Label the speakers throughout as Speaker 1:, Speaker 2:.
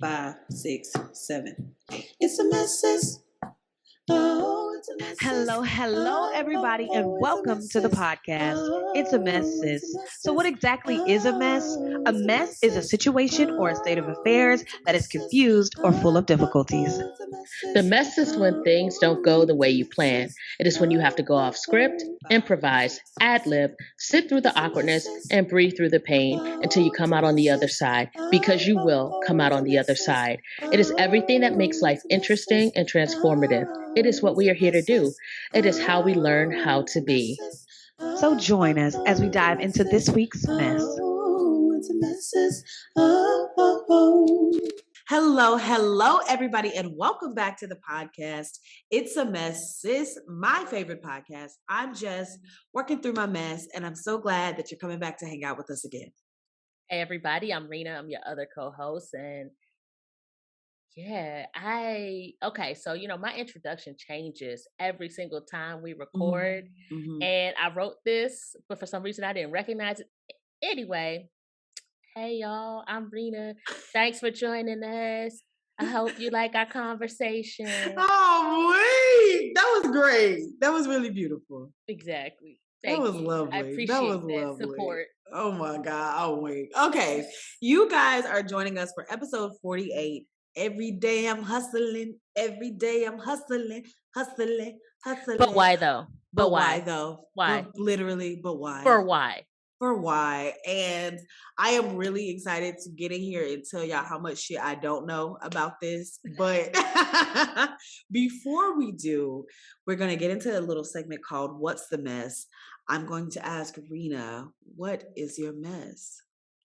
Speaker 1: 5, 6, 7. It's a mess. Oh, it's a mess.
Speaker 2: Hello, everybody, and welcome to the podcast. It's a mess, sis. So, what exactly is a mess? A mess is a situation or a state of affairs that is confused or full of difficulties.
Speaker 3: The mess is when things don't go the way you plan. It is when you have to go off script, improvise, ad-lib, sit through the awkwardness, and breathe through the pain until you come out on the other side, because you will come out on the other side. It is everything that makes life interesting and transformative. It is what we are here to do. It is how we learn how to be.
Speaker 2: So, join us as we dive into this week's mess.
Speaker 1: Hello, everybody, and welcome back to the podcast. It's a mess, sis, my favorite podcast. I'm just working through my mess, and I'm so glad that you're coming back to hang out with us again.
Speaker 3: Hey, everybody, I'm Rena. I'm your other co-host, and so my introduction changes every single time we record, and I wrote this, but for some reason I didn't recognize it. Anyway, hey y'all, I'm Rena. Thanks for joining us. I hope you like our conversation.
Speaker 1: Oh, wait, that was great. That was really beautiful.
Speaker 3: Exactly.
Speaker 1: That was lovely.
Speaker 3: I appreciate
Speaker 1: that
Speaker 3: support.
Speaker 1: Oh my God. Oh wait. Okay. You guys are joining us for episode 48. Every day I'm hustling. Every day I'm hustling.
Speaker 3: But why though?
Speaker 1: But why though?
Speaker 3: Why?
Speaker 1: Literally, but why?
Speaker 3: For why?
Speaker 1: For why. And I am really excited to get in here and tell y'all how much shit I don't know about this. But before we do, we're going to get into a little segment called What's the Mess? I'm going to ask Rena, what is your mess?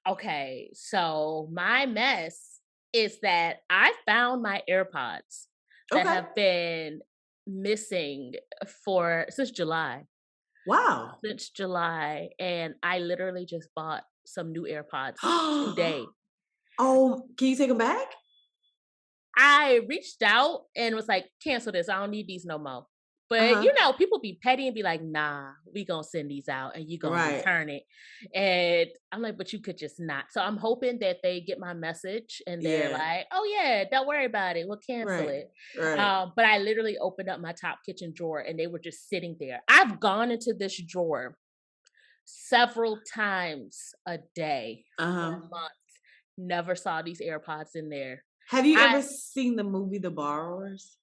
Speaker 3: Okay, so my mess is that I found my AirPods that have been missing since July.
Speaker 1: Wow.
Speaker 3: Since July, and I literally just bought some new AirPods today.
Speaker 1: Oh, can you take them back?
Speaker 3: I reached out and was like, cancel this. I don't need these no more. But people be petty and be like, nah, we gonna send these out and you gonna return it. And I'm like, but you could just not. So I'm hoping that they get my message and they're like, oh yeah, don't worry about it. We'll cancel it.
Speaker 1: Right.
Speaker 3: But I literally opened up my top kitchen drawer and they were just sitting there. I've gone into this drawer several times a day for a month. Never saw these AirPods in there.
Speaker 1: Have you ever seen the movie The Borrowers?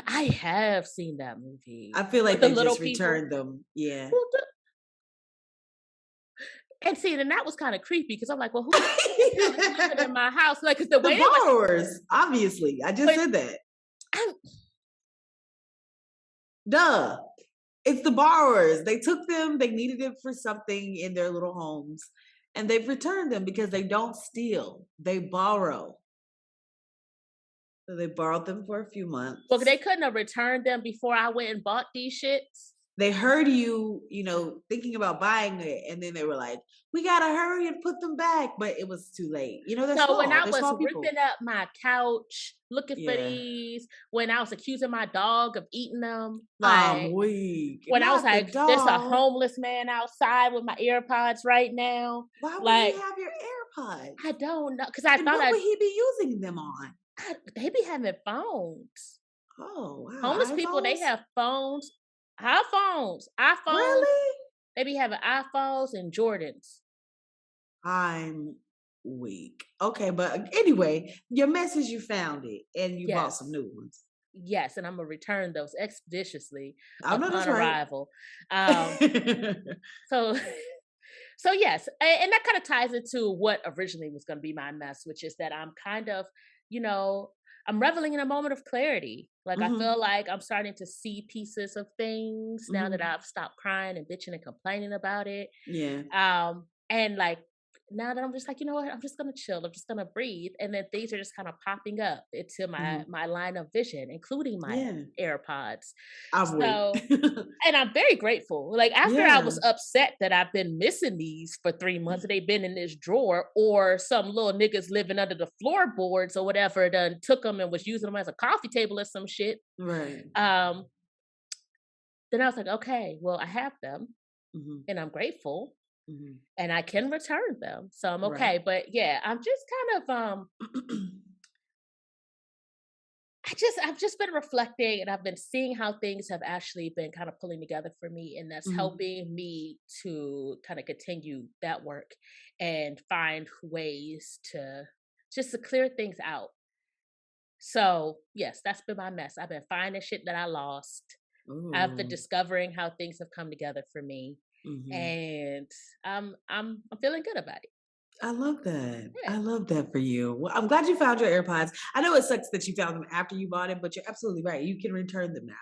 Speaker 3: I have seen that movie.
Speaker 1: I feel like they just returned them. Yeah.
Speaker 3: And that was kind of creepy because I'm like, well, who's in my house? Like, cause the way
Speaker 1: borrowers, obviously. I just said that. Duh. It's the borrowers. They took them. They needed it for something in their little homes. And they've returned them because they don't steal. They borrow. So they borrowed them for a few months.
Speaker 3: Well, they couldn't have returned them before I went and bought these shits.
Speaker 1: They heard you, thinking about buying it, and then they were like, "We gotta hurry and put them back," but it was too late. They're small.
Speaker 3: When I was ripping up my couch looking for these, when I was accusing my dog of eating them,
Speaker 1: I'm weak.
Speaker 3: When I was like, "There's a homeless man outside with my AirPods right now."
Speaker 1: Why would he have your AirPods?
Speaker 3: I don't know, because I thought
Speaker 1: what would he be using them on?
Speaker 3: They be having phones.
Speaker 1: Oh, wow.
Speaker 3: Homeless people, they have phones. iPhones.
Speaker 1: Really?
Speaker 3: They be having iPhones and Jordans.
Speaker 1: I'm weak. Okay, but anyway, your message, you found it and you bought some new ones.
Speaker 3: Yes, and I'm gonna return those expeditiously
Speaker 1: upon
Speaker 3: arrival. So yes, and that kind of ties into what originally was going to be my mess, which is that I'm kind of, I'm reveling in a moment of clarity. Like, I feel like I'm starting to see pieces of things now that I've stopped crying and bitching and complaining about it.
Speaker 1: Yeah.
Speaker 3: And like, now that I'm just like, you know what, I'm just going to chill. I'm just going to breathe. And then things are just kind of popping up into my line of vision, including my AirPods. And I'm very grateful. Like, after I was upset that I've been missing these for 3 months, they've been in this drawer, or some little niggas living under the floorboards or whatever done took them and was using them as a coffee table or some shit.
Speaker 1: Right.
Speaker 3: Then I was like, okay, well, I have them and I'm grateful. and I can return them. So I'm okay. Right. But yeah, I'm just kind of I've just been reflecting, and I've been seeing how things have actually been kind of pulling together for me, and that's helping me to kind of continue that work and find ways to just to clear things out. So yes, that's been my mess. I've been finding shit that I lost. I've been discovering how things have come together for me, and I'm feeling good about it.
Speaker 1: I love that. Yeah. I love that for you. Well, I'm glad you found your AirPods. I know it sucks that you found them after you bought it, but you're absolutely right. You can return them now.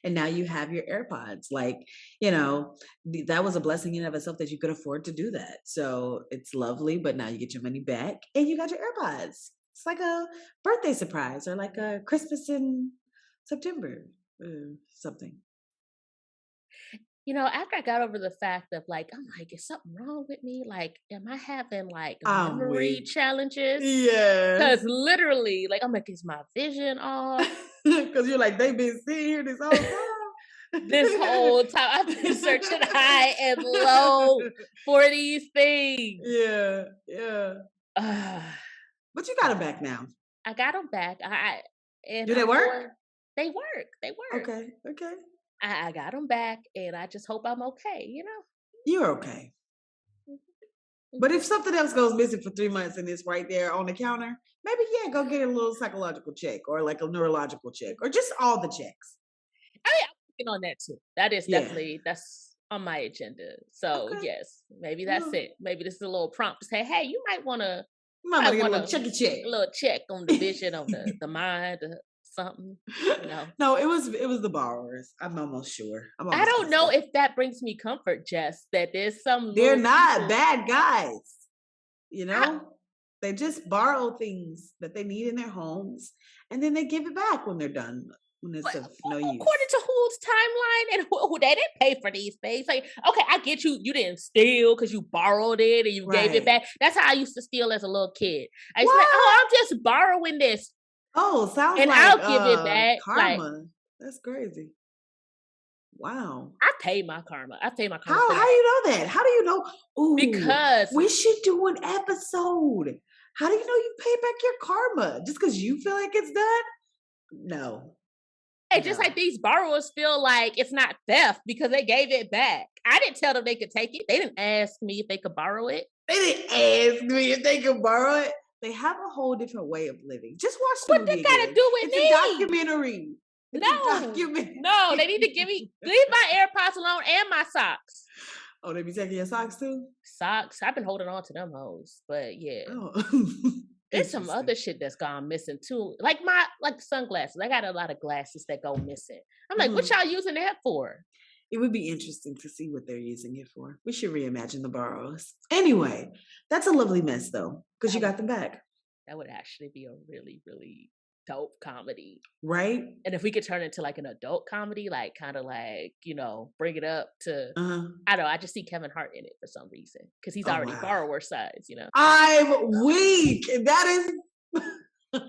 Speaker 1: And now you have your AirPods. Like, you know, that was a blessing in of itself that you could afford to do that. So it's lovely, but now you get your money back and you got your AirPods. It's like a birthday surprise or like a Christmas in September or something.
Speaker 3: You know, after I got over the fact of like, I'm like, is something wrong with me? Like, am I having like memory challenges?
Speaker 1: Yeah.
Speaker 3: Because literally, like, I'm like, is my vision off?
Speaker 1: Because you're like, they've been sitting here this whole time.
Speaker 3: This whole time I've been searching high and low for these things.
Speaker 1: Yeah, yeah. But you got them back now.
Speaker 3: I got them back.
Speaker 1: Do they work?
Speaker 3: They work. They work.
Speaker 1: Okay, okay.
Speaker 3: I got them back, and I just hope I'm okay, you know?
Speaker 1: You're okay. But if something else goes missing for 3 months and it's right there on the counter, maybe, yeah, go get a little psychological check or like a neurological check or just all the checks.
Speaker 3: I mean, I'm working on that too. That is definitely, that's on my agenda. So, yes, maybe that's it. Maybe this is a little prompt to say, hey, you might want to
Speaker 1: get a little check.
Speaker 3: A little check on the vision, on the mind, something, you know.
Speaker 1: No, it was the borrowers. I'm almost sure.
Speaker 3: I don't know if that brings me comfort, Jess, that there's some
Speaker 1: they're not bad guys, you know. They just borrow things that they need in their homes and then they give it back when they're done, when it's of no use.
Speaker 3: According to whose timeline, and who they didn't pay for these things. Like, okay, I get you didn't steal because you borrowed it and you gave it back. That's how I used to steal as a little kid. I used to be like, oh, I'm just borrowing this.
Speaker 1: Oh, sounds
Speaker 3: and
Speaker 1: like
Speaker 3: I'll give it back.
Speaker 1: Karma. Like, that's crazy. Wow.
Speaker 3: I pay my karma. I pay my karma.
Speaker 1: How you know that? How do you know? Ooh,
Speaker 3: because
Speaker 1: we should do an episode. How do you know you pay back your karma? Just because you feel like it's done? No.
Speaker 3: Hey, just like these borrowers feel like it's not theft because they gave it back. I didn't tell them they could take it. They didn't ask me if they could borrow it.
Speaker 1: They didn't ask me if they could borrow it. They have a whole different way of living. Just watch the movie.
Speaker 3: What they gotta do with me?
Speaker 1: It's a documentary.
Speaker 3: No, they need to leave my AirPods alone and my socks.
Speaker 1: Oh, they be taking your socks too?
Speaker 3: Socks. I've been holding on to them hoes, but yeah. There's some other shit that's gone missing too. Like sunglasses. I got a lot of glasses that go missing. I'm like, what y'all using that for?
Speaker 1: It would be interesting to see what they're using it for. We should reimagine the borrows. Anyway, that's a lovely mess though, because you got them back.
Speaker 3: That would actually be a really, really dope comedy.
Speaker 1: Right?
Speaker 3: And if we could turn it into like an adult comedy, like kind of like, you know, bring it up to, I don't know, I just see Kevin Hart in it for some reason, because he's already borrower size, you know?
Speaker 1: I'm weak. That is, you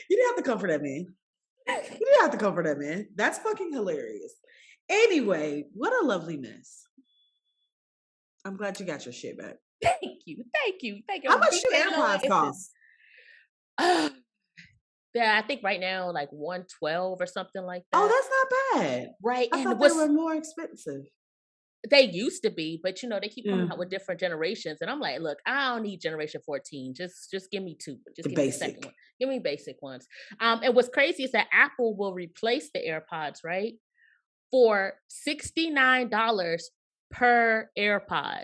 Speaker 1: didn't have to come for that, man. You didn't have to come for that, man. That's fucking hilarious. Anyway, what a lovely mess. I'm glad you got your shit back.
Speaker 3: Thank you.
Speaker 1: How much do AirPods cost?
Speaker 3: Yeah, I think right now like $112 or something like that.
Speaker 1: Oh, that's not bad.
Speaker 3: Right.
Speaker 1: I thought they were more expensive.
Speaker 3: They used to be, but you know, they keep coming out with different generations. And I'm like, look, I don't need generation 14. Just give me two. Just give me the second one. Give me basic ones. And what's crazy is that Apple will replace the AirPods, right? For $69 per AirPod.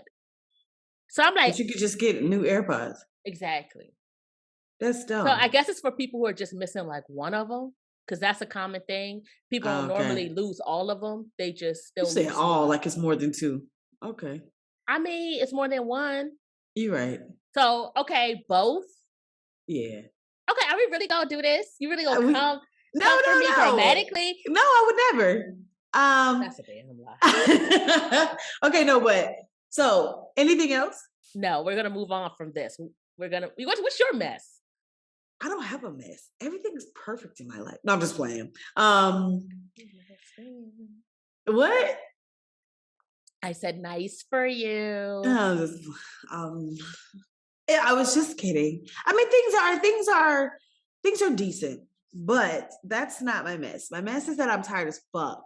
Speaker 3: So I'm like,
Speaker 1: but you could just get new AirPods.
Speaker 3: Exactly.
Speaker 1: That's dumb.
Speaker 3: So I guess it's for people who are just missing like one of them, because that's a common thing. People don't normally lose all of them. They just still
Speaker 1: you say all one. Like it's more than two. Okay.
Speaker 3: I mean, it's more than one.
Speaker 1: You're right.
Speaker 3: So, okay, both?
Speaker 1: Yeah.
Speaker 3: Okay, are we really going to do this? You really going to come for me dramatically?
Speaker 1: No, I would never.
Speaker 3: That's a damn lie.
Speaker 1: Okay, no, but so anything else?
Speaker 3: No, we're gonna move on from this. What's your mess?
Speaker 1: I don't have a mess. Everything's perfect in my life. No, I'm just playing. What?
Speaker 3: I said, nice for you.
Speaker 1: Um, I was just kidding. I mean, things are decent, but that's not my mess. My mess is that I'm tired as fuck.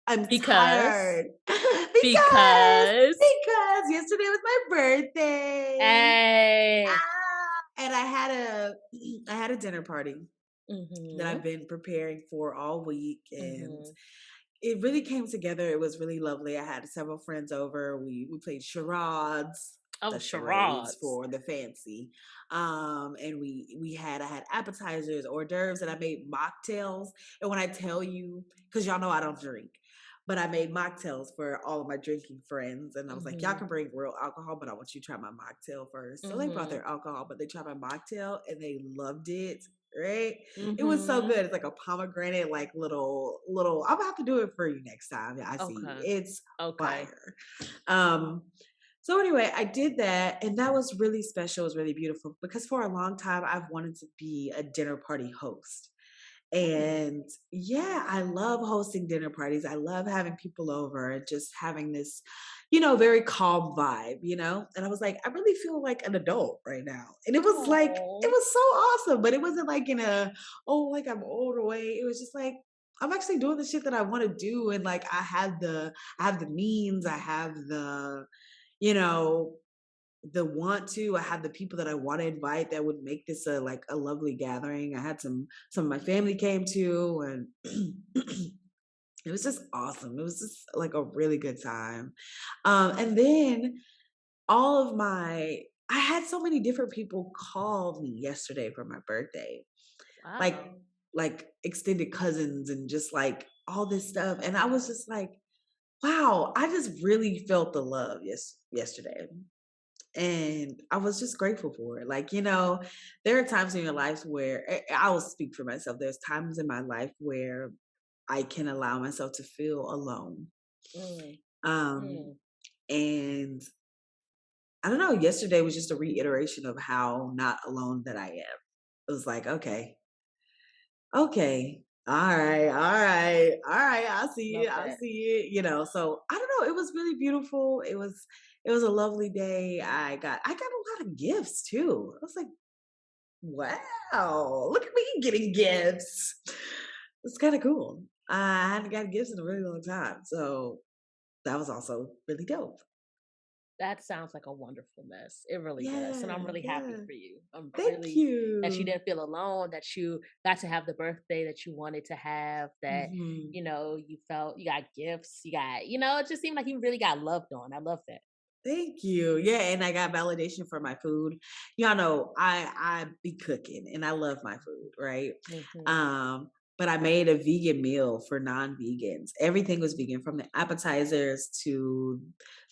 Speaker 1: I'm tired
Speaker 3: because
Speaker 1: yesterday was my birthday.
Speaker 3: Hey.
Speaker 1: And I had a dinner party that I've been preparing for all week, and it really came together. It was really lovely. I had several friends over. We played charades.
Speaker 3: Oh,
Speaker 1: The
Speaker 3: charades
Speaker 1: for the fancy. And I had appetizers, hors d'oeuvres, and I made mocktails. And when I tell you, because y'all know I don't drink, but I made mocktails for all of my drinking friends. And I was like, y'all can bring real alcohol, but I want you to try my mocktail first. So they brought their alcohol, but they tried my mocktail and they loved it. Right? It was so good. It's like a pomegranate, like little. I'm gonna have to do it for you next time. I see. It's fire. So anyway, I did that, and that was really special. It was really beautiful because for a long time I've wanted to be a dinner party host. And yeah, I love hosting dinner parties. I love having people over and just having this, very calm vibe, And I was like, I really feel like an adult right now. And it was like, it was so awesome, but it wasn't like in like I'm old way. It was just like, I'm actually doing the shit that I want to do. And like, I have the means, I have the, I had the people that I want to invite that would make this a lovely gathering. I had some of my family came too, and it was just awesome. It was just like a really good time. And then I had so many different people call me yesterday for my birthday.
Speaker 3: Wow.
Speaker 1: Like extended cousins and just like all this stuff. And I was just like, wow, I just really felt the love yesterday. And I was just grateful for it. Like, there are times in your life where I will speak for myself. There's times in my life where I can allow myself to feel alone. And I don't know, yesterday was just a reiteration of how not alone that I am. It was like, okay, all right, I see it, I see it, so I don't know, it was really beautiful. It was a lovely day. I got a lot of gifts too. I was like, wow, look at me getting gifts. It's kind of cool. I hadn't gotten gifts in a really long time, so that was also really dope.
Speaker 3: That sounds like a wonderful mess. It really does. And I'm really happy for you. I'm
Speaker 1: Thank
Speaker 3: really
Speaker 1: you.
Speaker 3: that you didn't feel alone, that you got to have the birthday that you wanted to have, that, you felt you got gifts, you got, it just seemed like you really got loved on. I love that.
Speaker 1: Thank you. Yeah, and I got validation for my food. Y'all know I be cooking and I love my food, right? But I made a vegan meal for non-vegans. Everything was vegan, from the appetizers to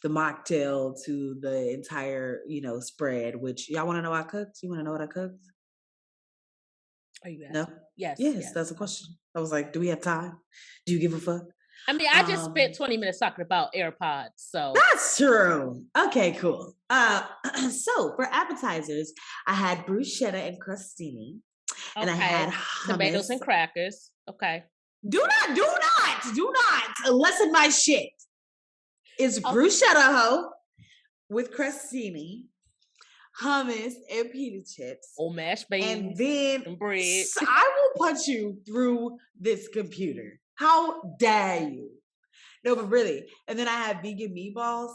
Speaker 1: the mocktail to the entire, spread. Which y'all want to know I cooked? You want to know what I cooked?
Speaker 3: Are you
Speaker 1: No?
Speaker 3: asking? Yes.
Speaker 1: Yes, that's a question. I was like, do we have time? Do you give a fuck?
Speaker 3: I mean, I just spent 20 minutes talking about AirPods, so
Speaker 1: that's true. Okay, cool. So for appetizers, I had bruschetta and crostini, and I had hummus.
Speaker 3: Tomatoes and crackers. Okay.
Speaker 1: Do not lessen my shit. It's bruschetta hoe with crostini, hummus, and pita chips.
Speaker 3: Mashed beans.
Speaker 1: And then
Speaker 3: and bread.
Speaker 1: I will punch you through this computer. How dare you? No, but really. And then I had vegan meatballs.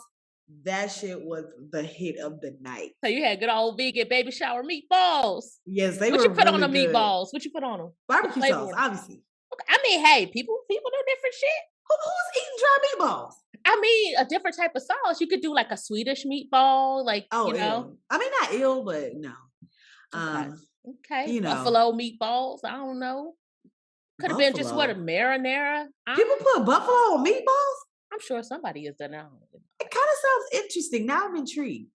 Speaker 1: That shit was the hit of the night.
Speaker 3: So you had good old vegan baby shower meatballs.
Speaker 1: Yes, they were.
Speaker 3: What you put
Speaker 1: really
Speaker 3: on the
Speaker 1: good.
Speaker 3: meatballs? What you put on them?
Speaker 1: Barbecue sauce, obviously.
Speaker 3: Okay. I mean, hey, people do different shit.
Speaker 1: Who's eating dry meatballs?
Speaker 3: I mean, a different type of sauce. You could do like a Swedish meatball, like
Speaker 1: I mean, not ill, but no.
Speaker 3: Okay. Buffalo meatballs. I don't know. Could have been just a marinara.
Speaker 1: People put buffalo on meatballs?
Speaker 3: I'm sure somebody has done that.
Speaker 1: It kind of sounds interesting. Now I'm intrigued.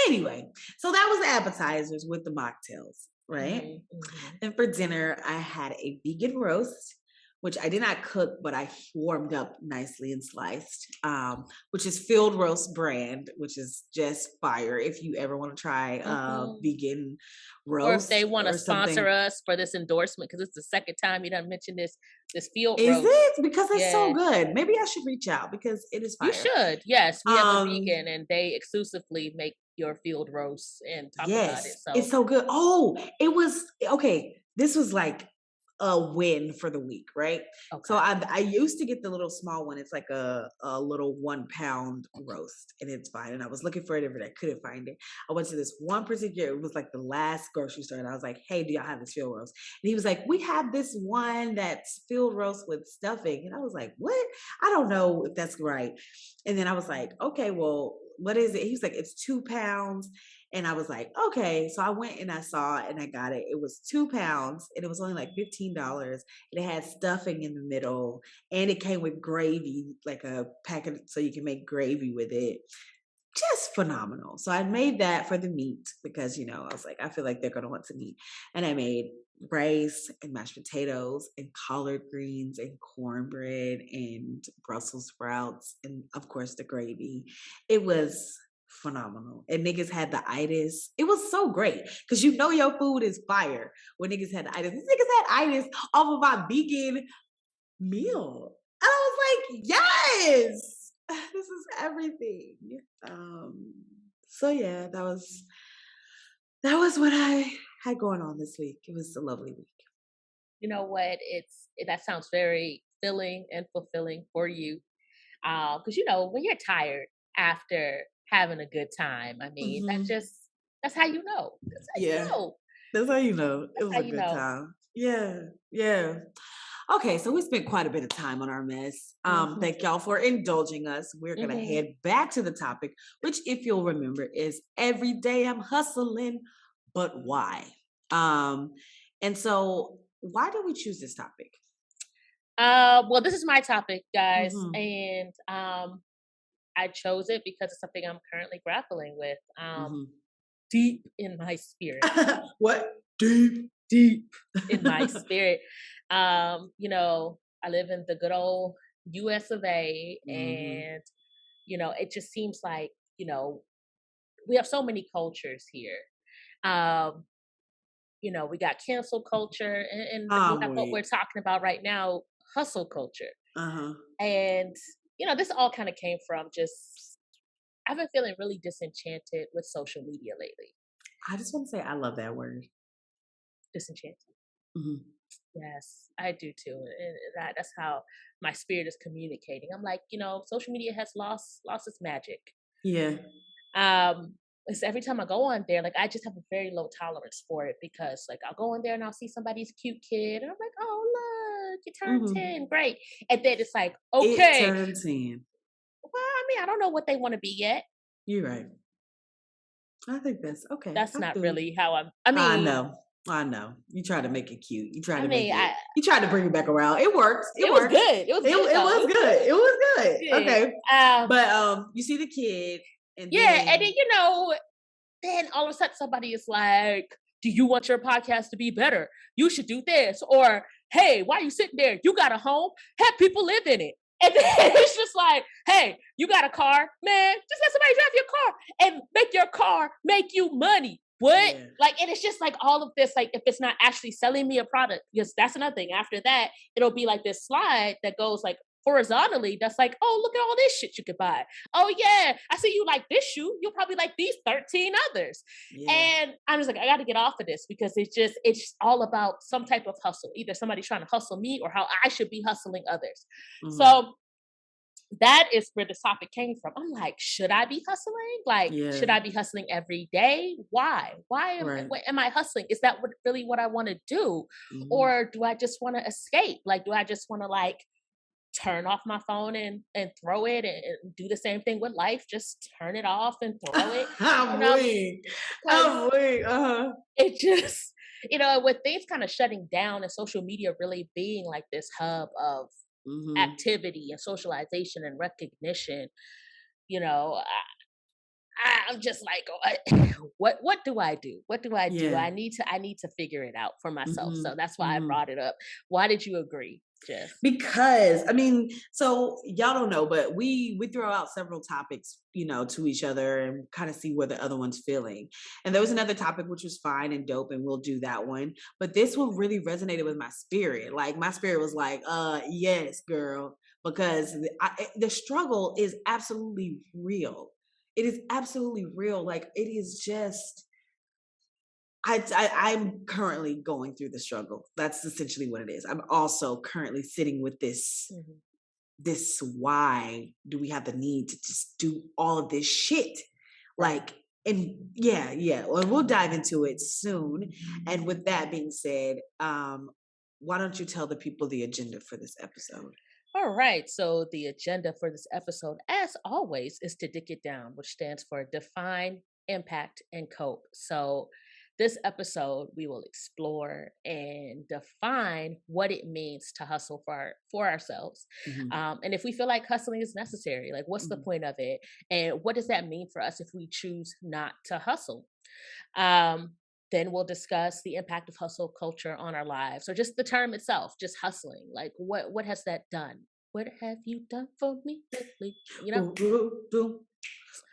Speaker 1: Anyway, so that was the appetizers with the mocktails, right? And for dinner, I had a vegan roast which I did not cook, but I warmed up nicely and sliced, which is Field Roast brand, which is just fire. If you ever want to try vegan
Speaker 3: or if they
Speaker 1: roast
Speaker 3: want to
Speaker 1: or
Speaker 3: sponsor
Speaker 1: something.
Speaker 3: us for this endorsement, because it's the second time you done mentioned this field
Speaker 1: Is
Speaker 3: roast.
Speaker 1: it? Because it's so good. Maybe I should reach out because it is fire.
Speaker 3: You should. Yes, we have a vegan and they exclusively make your field roast and talk about it. So
Speaker 1: it's so good. Oh, it was okay. This was like a win for the week, right? Okay. So I used to get the little small one. It's like a little 1 pound roast, and it's fine. And I was looking for it, but I couldn't find it. I went to this one particular. It was like the last grocery store, and I was like, "Hey, do y'all have this field roast?" And he was like, "We have this one that's field roast with stuffing." And I was like, "What? I don't know if that's right." And then I was like, "Okay, well, what is it?" He was like, "It's 2 pounds." And I was like, okay. So I went and I saw it and I got it. It was 2 pounds and it was only like $15. And it had stuffing in the middle and it came with gravy, like a packet so you can make gravy with it. Just phenomenal. So I made that for the meat because, I was like, I feel like they're going to want some meat. And I made rice and mashed potatoes and collard greens and cornbread and Brussels sprouts and, of course, the gravy. It was phenomenal. And niggas had the itis. It was so great because your food is fire when niggas had the itis. These niggas had itis off of my vegan meal. And I was like, yes, this is everything. So yeah, that was what I had going on this week. It was a lovely week.
Speaker 3: You know what? That sounds very filling and fulfilling for you. Because when you're tired after having a good time, I mean, that's how you know. That's how you know.
Speaker 1: That's how you know. It was a good time. Yeah. Okay, so we spent quite a bit of time on our mess. Thank y'all for indulging us. We're going to head back to the topic, which, if you'll remember, is every day I'm hustling, but why? And so why did we choose this topic?
Speaker 3: Well, this is my topic, guys, and I chose it because it's something I'm currently grappling with. Deep in my spirit.
Speaker 1: What?
Speaker 3: Deep in my spirit. I live in the good old US of A, and it just seems like we have so many cultures here. We got cancel culture, and what we're talking about right now, hustle culture. And this all kind of came from just I've been feeling really disenchanted with social media lately.
Speaker 1: I just want to say I love that word.
Speaker 3: Disenchanted. Yes, I do too. And that's how my spirit is communicating. I'm like, social media has lost its magic.
Speaker 1: Yeah.
Speaker 3: It's every time I go on there, like I just have a very low tolerance for it because like I'll go on there and I'll see somebody's cute kid and I'm like, oh look, you turned 10, great. And then it's like, okay.
Speaker 1: It turned 10.
Speaker 3: Well, I mean, I don't know what they want to be yet.
Speaker 1: You're right. I think that's okay.
Speaker 3: That's not really how
Speaker 1: I know. You try to make it cute. You try to you try to bring it back around. It worked.
Speaker 3: It was good. It was good.
Speaker 1: It was good. Okay. But you see the kid and
Speaker 3: and then then all of a sudden somebody is like, do you want your podcast to be better? You should do this. Or, hey, why are you sitting there? You got a home? Have people live in it. And then it's just like, hey, you got a car? Man, just let somebody drive your car and make your car make you money. What? Yeah. Like, and it's just like all of this, like if it's not actually selling me a product, because that's another thing. After that, it'll be like this slide that goes like horizontally. That's like, oh, look at all this shit you could buy. Oh yeah, I see you like this shoe. You'll probably like these 13 others. Yeah. And I'm just like, I got to get off of this because it's all about some type of hustle. Either somebody's trying to hustle me or how I should be hustling others. So that is where this topic came from. I'm like, should I be hustling? Like, should I be hustling every day? Why? Am I hustling? Is that really what I want to do? Or do I just want to escape? Like, do I just want to like turn off my phone and throw it and do the same thing with life? Just turn it off and throw it. I'm weak. It just, with things kind of shutting down and social media really being like this hub of activity and socialization and recognition, I'm just like, what do I do? What do I do? I need to figure it out for myself. So that's why I brought it up. Why did you agree?
Speaker 1: Because so y'all don't know, but we throw out several topics, to each other and kind of see where the other one's feeling. And there was another topic which was fine and dope, and we'll do that one. But this one really resonated with my spirit. Like my spirit was like, yes, girl, because the struggle is absolutely real. It is absolutely real. Like it is just. I'm currently going through the struggle. That's essentially what it is. I'm also currently sitting with this. This why do we have the need to just do all of this shit? Like, and yeah. Well, we'll dive into it soon. And with that being said, why don't you tell the people the agenda for this episode?
Speaker 3: All right. So the agenda for this episode, as always, is to dig it down, which stands for define, impact, and cope. So this episode, we will explore and define what it means to hustle for ourselves. And if we feel like hustling is necessary, like what's the point of it? And what does that mean for us if we choose not to hustle? Then we'll discuss the impact of hustle culture on our lives, or just the term itself, just hustling. Like what has that done? What have you done for me lately?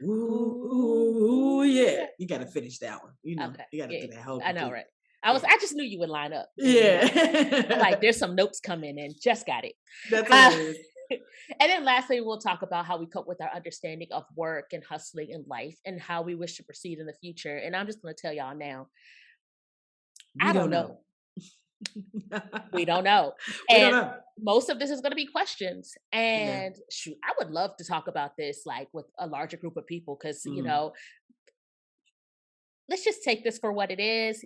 Speaker 1: Ooh, yeah. You got to finish that one.
Speaker 3: Okay.
Speaker 1: You got to do that whole.
Speaker 3: I know, right? I just knew you would line up.
Speaker 1: Yeah.
Speaker 3: I'm like, there's some notes coming in. Just got it.
Speaker 1: That's what it is.
Speaker 3: And then lastly, we'll talk about how we cope with our understanding of work and hustling in life and how we wish to proceed in the future. And I'm just going to tell y'all now, I don't know. We don't know. And most of this is going to be questions. And shoot, I would love to talk about this like with a larger group of people because, let's just take this for what it is.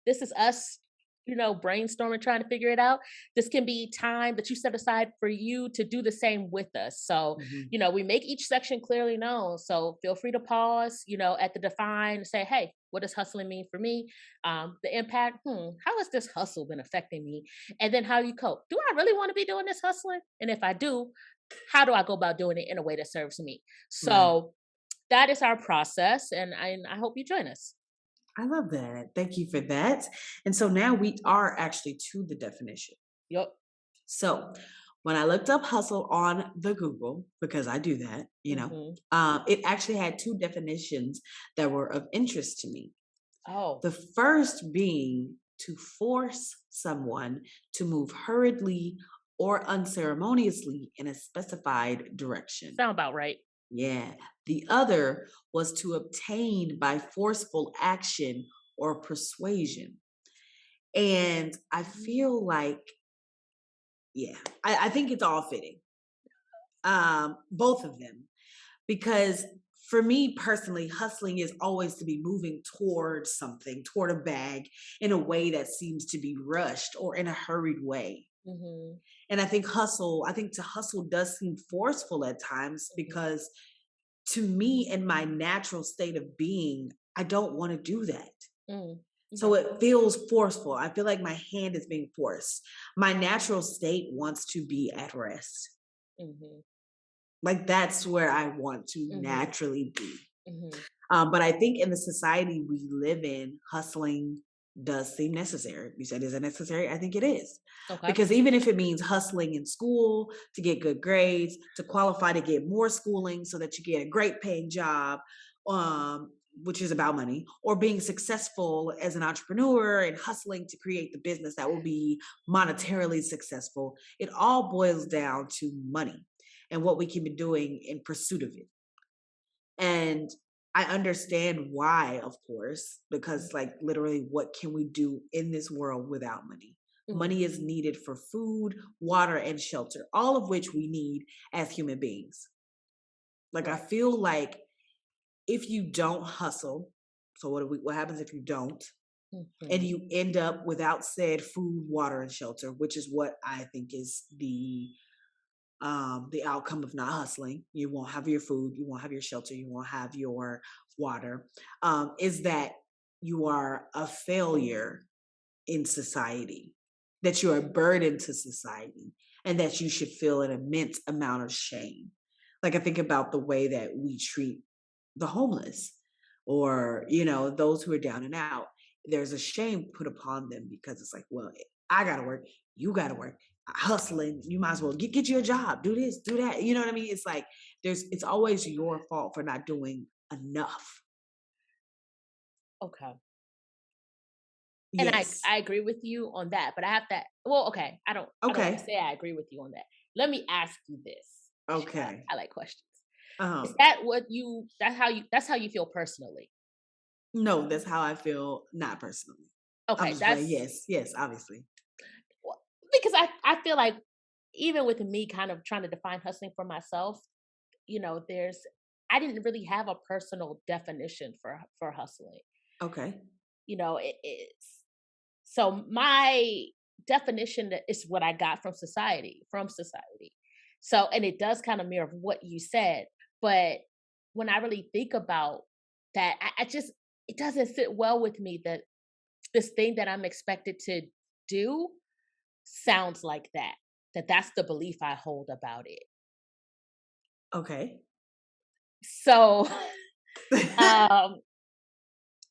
Speaker 3: This is us, brainstorming, trying to figure it out. This can be time that you set aside for you to do the same with us. So, we make each section clearly known. So feel free to pause, at the define and say, hey, what does hustling mean for me? The impact, how has this hustle been affecting me? And then how you cope. Do I really want to be doing this hustling? And if I do, how do I go about doing it in a way that serves me? So that is our process. And I hope you join us.
Speaker 1: I love that. Thank you for that. And so now we are actually to the definition.
Speaker 3: Yep.
Speaker 1: So when I looked up hustle on the Google, because I do that, it actually had two definitions that were of interest to me.
Speaker 3: Oh.
Speaker 1: The first being to force someone to move hurriedly or unceremoniously in a specified direction.
Speaker 3: Sound about right.
Speaker 1: Yeah. The other was to obtain by forceful action or persuasion. And I feel like, I think it's all fitting. Both of them. Because for me personally, hustling is always to be moving toward something, toward a bag in a way that seems to be rushed or in a hurried way. And I think to hustle does seem forceful at times because to me, in my natural state of being, I don't want to do that. So it feels forceful. I feel like my hand is being forced. My natural state wants to be at rest. Like that's where I want to naturally be. But I think in the society we live in, hustling does seem necessary. You said, is it necessary? I think it is. Okay. Because even if it means hustling in school to get good grades, to qualify to get more schooling so that you get a great paying job, which is about money, or being successful as an entrepreneur and hustling to create the business that will be monetarily successful, it all boils down to money and what we can be doing in pursuit of it. And I understand why, of course, because like literally what can we do in this world without money? Money is needed for food, water, and shelter, all of which we need as human beings. Like I feel like if you don't hustle, so what happens if you don't? And you end up without said food, water, and shelter, which is what I think is the outcome of not hustling. You won't have your food, you won't have your shelter, you won't have your water, is that you are a failure in society, that you're a burden to society, and that you should feel an immense amount of shame. Like I think about the way that we treat the homeless or, those who are down and out. There's a shame put upon them because it's like, well, I got to work, you got to work, hustling, you might as well get you a job, do this, do that. You know what I mean? It's like it's always your fault for not doing enough.
Speaker 3: Okay. And
Speaker 1: Yes.
Speaker 3: I agree with you on that, but I have that. Well, okay. I don't want to say I agree with you on that. Let me ask you this.
Speaker 1: Okay.
Speaker 3: I like questions.
Speaker 1: Uh-huh.
Speaker 3: Is that what you? That's how you feel personally?
Speaker 1: No, that's how I feel. Not personally. I'm
Speaker 3: Okay,
Speaker 1: just like yes, obviously.
Speaker 3: Because I feel like even with me kind of trying to define hustling for myself, you know, I didn't really have a personal definition for hustling.
Speaker 1: Okay.
Speaker 3: You know, it's so my definition is what I got from society. So, and it does kind of mirror what you said, but when I really think about that, I just it doesn't sit well with me that this thing that I'm expected to do sounds like that. That's the belief I hold about it.
Speaker 1: Okay.
Speaker 3: So,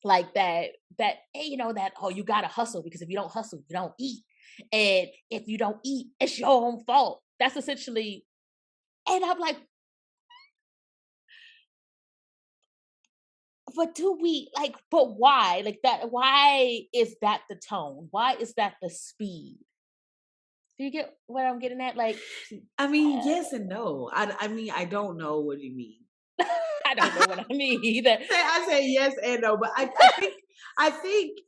Speaker 3: like that hey, you know that oh you gotta hustle because if you don't hustle you don't eat, and if you don't eat it's your own fault. That's essentially, and I'm like, but do we like? But why? Like that? Why is that the tone? Why is that the speed? Do you get what I'm getting at? Like,
Speaker 1: I mean, yes and no. I mean, I don't know what you mean.
Speaker 3: I don't know what I mean either.
Speaker 1: I say yes and no, but I think.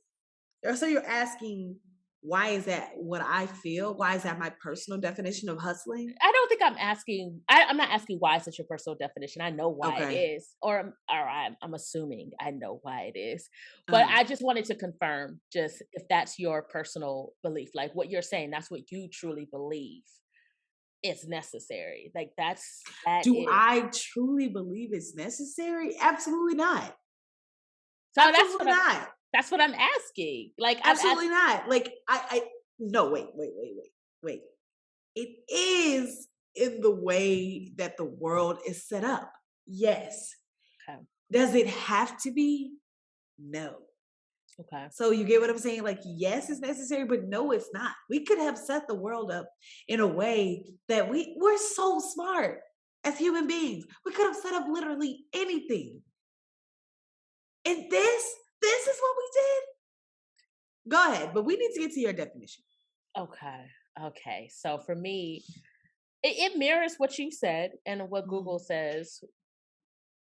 Speaker 1: So you're asking why is that what I feel? Why is that my personal definition of hustling?
Speaker 3: I don't think I'm asking. I'm not asking why it's such your personal definition. I know why it is, or I'm assuming I know why it is. But I just wanted to confirm, just if that's your personal belief, like what you're saying, that's what you truly believe is necessary. Like that.
Speaker 1: Do I truly believe it's necessary? Absolutely not.
Speaker 3: So
Speaker 1: absolutely not.
Speaker 3: That's what I'm asking. Like
Speaker 1: absolutely not. Like I no wait. It is in the way that the world is set up. Yes.
Speaker 3: Okay.
Speaker 1: Does it have to be? No.
Speaker 3: Okay.
Speaker 1: So you get what I'm saying? Like, yes, it's necessary, but no, it's not. We could have set the world up in a way that we're so smart as human beings. We could have set up literally anything. And this is what we did. Go ahead, but we need to get to your definition.
Speaker 3: Okay. So for me, it mirrors what you said and what Google says,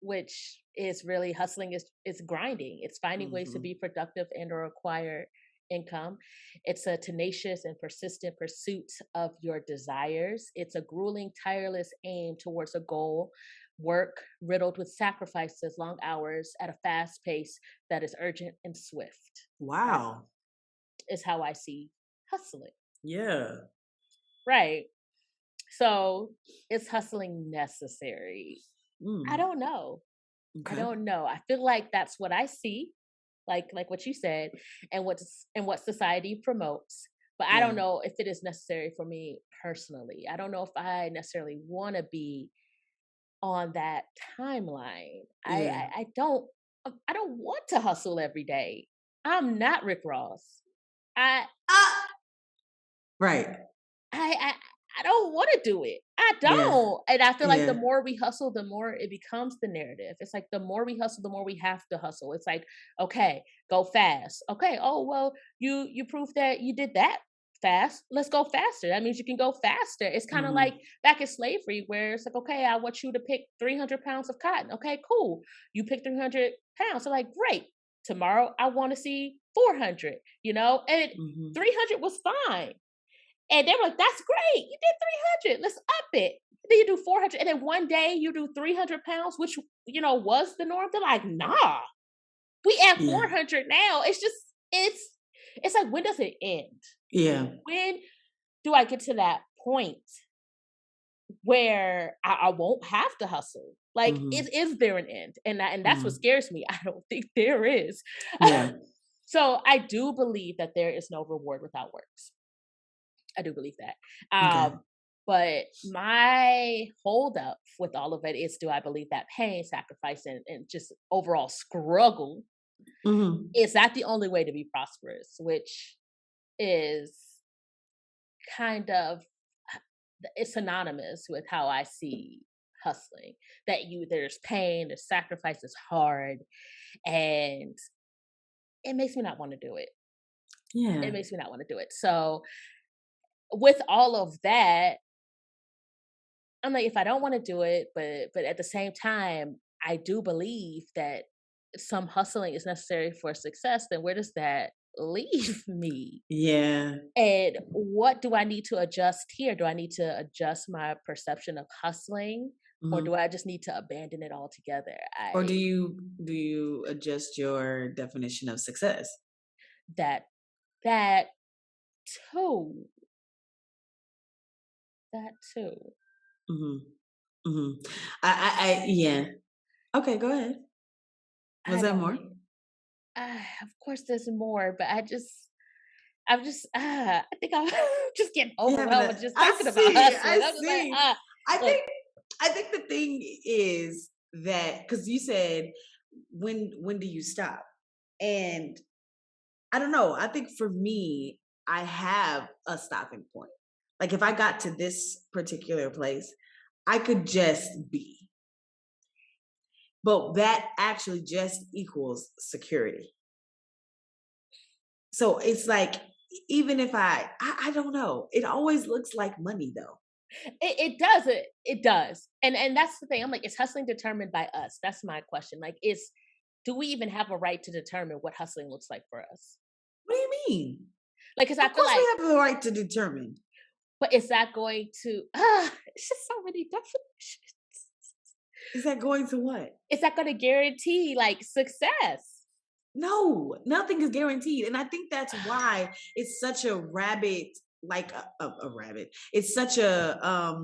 Speaker 3: which is really hustling is grinding. It's finding ways to be productive and or acquire income. It's a tenacious and persistent pursuit of your desires. It's a grueling, tireless aim towards a goal. Work riddled with sacrifices, long hours at a fast pace that is urgent and swift.
Speaker 1: Wow.
Speaker 3: Is how I see hustling.
Speaker 1: Yeah.
Speaker 3: Right. So is hustling necessary? I don't know. Okay. I don't know. I feel like that's what I see, like what you said, and what society promotes. But I don't know if it is necessary for me personally. I don't know if I necessarily want to be on that timeline. I don't want to hustle every day. I'm not Rick Ross.
Speaker 1: Right.
Speaker 3: I don't want to do it. I don't. And I feel like the more we hustle, the more it becomes the narrative. It's like the more we hustle, the more we have to hustle. It's like, okay, go fast. Okay, oh well, you proved that you did that fast. Let's go faster. That means you can go faster. It's kind of like back in slavery where it's like, okay, I want you to pick 300 pounds of cotton. Okay, cool. You pick 300 pounds. So like, great. Tomorrow I want to see 400, you know, and 300 was fine. And they were like, that's great. You did 300. Let's up it. Then you do 400. And then one day you do 300 pounds, which, you know, was the norm. They're like, nah, we at 400 now. It's just, it's like, when does it end?
Speaker 1: Yeah.
Speaker 3: When do I get to that point where I won't have to hustle? Like, is there an end? And that's what scares me. I don't think there is.
Speaker 1: Yeah.
Speaker 3: So I do believe that there is no reward without works. I do believe that. But my holdup with all of it is, do I believe that pain, sacrifice, and just overall struggle is that the only way to be prosperous, which is kind of, it's synonymous with how I see hustling. That there's pain, there's sacrifice, it's hard, and it makes me not want to do it.
Speaker 1: Yeah.
Speaker 3: It makes me not want to do it. So with all of that, I'm like, if I don't want to do it, but at the same time, I do believe that some hustling is necessary for success, then where does that leave me?
Speaker 1: Yeah.
Speaker 3: And what do I need to adjust here? Do I need to adjust my perception of hustling, or do I just need to abandon it altogether?
Speaker 1: Or do you adjust your definition of success?
Speaker 3: That too. That too.
Speaker 1: I yeah. Okay, go ahead. Was there more?
Speaker 3: Of course, there's more, but I think I'm just getting overwhelmed with just talking about hustling.
Speaker 1: I see. I think the thing is that, because you said, when do you stop? And I don't know. I think for me, I have a stopping point. Like if I got to this particular place, I could just be. But that actually just equals security. So it's like, even if I don't know, it always looks like money though.
Speaker 3: It does. It does. And that's the thing. I'm like, is hustling determined by us? That's my question. Like, do we even have a right to determine what hustling looks like for us?
Speaker 1: What do you mean?
Speaker 3: Like, because I feel like
Speaker 1: we have the right to determine.
Speaker 3: But is that going to? It's just so many definitions.
Speaker 1: Is that going to what?
Speaker 3: Is that going to guarantee like success?
Speaker 1: No, nothing is guaranteed, and I think that's why it's such a rabbit, like a rabbit. It's such a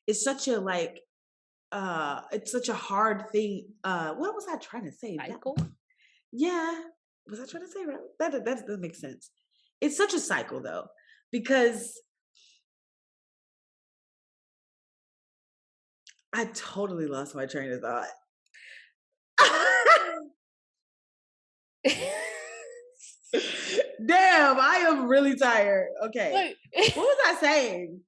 Speaker 1: It's such a like. It's such a hard thing. What was I trying to say?
Speaker 3: Cycle.
Speaker 1: Yeah, was I trying to say that doesn't make sense. It's such a cycle though, because I totally lost my train of thought. Damn, I am really tired. Okay. What was I saying?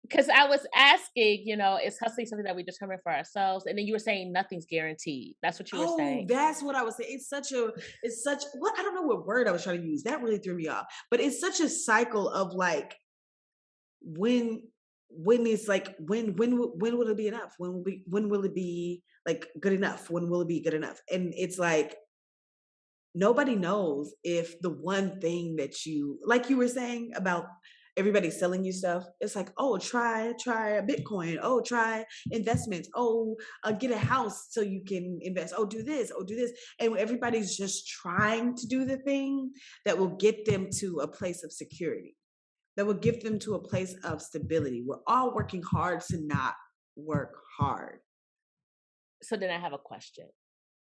Speaker 3: Because I was asking, is hustling something that we determine for ourselves? And then you were saying nothing's guaranteed. That's what you were saying.
Speaker 1: That's what I was saying. I don't know what word I was trying to use. That really threw me off. But it's such a cycle of like, when it's like, when will it be enough? When will it be like good enough? When will it be good enough? And it's like, nobody knows if the one thing that you, like you were saying about everybody selling you stuff, it's like, oh, try a Bitcoin, oh, try investments, oh, get a house so you can invest, oh, do this, and everybody's just trying to do the thing that will get them to a place of security, that will give them to a place of stability. We're all working hard to not work hard.
Speaker 3: So then I have a question.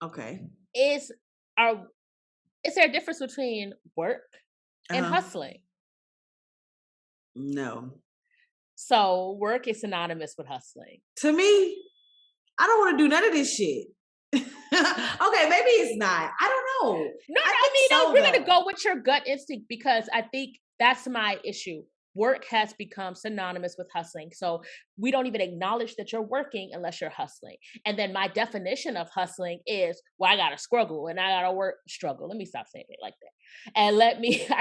Speaker 1: Okay.
Speaker 3: Is there a difference between work and hustling?
Speaker 1: No.
Speaker 3: So work is synonymous with hustling.
Speaker 1: To me, I don't want to do none of this shit. Okay, maybe it's not. I don't know.
Speaker 3: No, we're going to go with your gut instinct, because I think that's my issue. Work has become synonymous with hustling. So we don't even acknowledge that you're working unless you're hustling. And then my definition of hustling is, well, I got to struggle and I got to struggle. Let me stop saying it like that. And I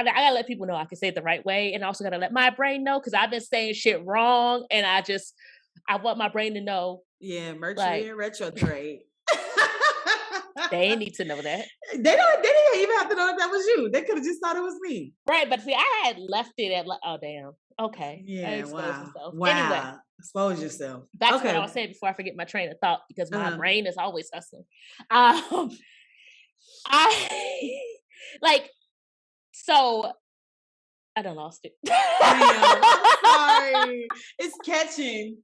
Speaker 3: got to let people know I can say it the right way. And I also got to let my brain know, because I've been saying shit wrong. And I want my brain to know.
Speaker 1: Yeah, Mercury and retrograde.
Speaker 3: They need to know that.
Speaker 1: They didn't even have to know that was you. They could have just thought it was me.
Speaker 3: Right, but see, I had left it at, oh damn. Okay.
Speaker 1: Yeah, wow. Anyway, expose yourself.
Speaker 3: Back to what I was saying before I forget my train of thought, because my brain is always hustling. I done lost it.
Speaker 1: Damn, I'm sorry. It's catching.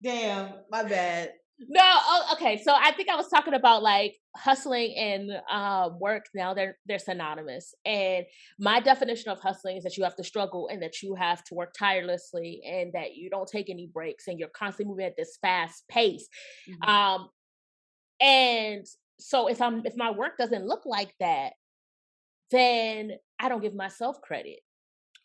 Speaker 1: Damn, my bad.
Speaker 3: No, okay. So I think I was talking about like hustling and work. Now they're synonymous, and my definition of hustling is that you have to struggle and that you have to work tirelessly and that you don't take any breaks and you're constantly moving at this fast pace. Mm-hmm. And so if my work doesn't look like that, then I don't give myself credit.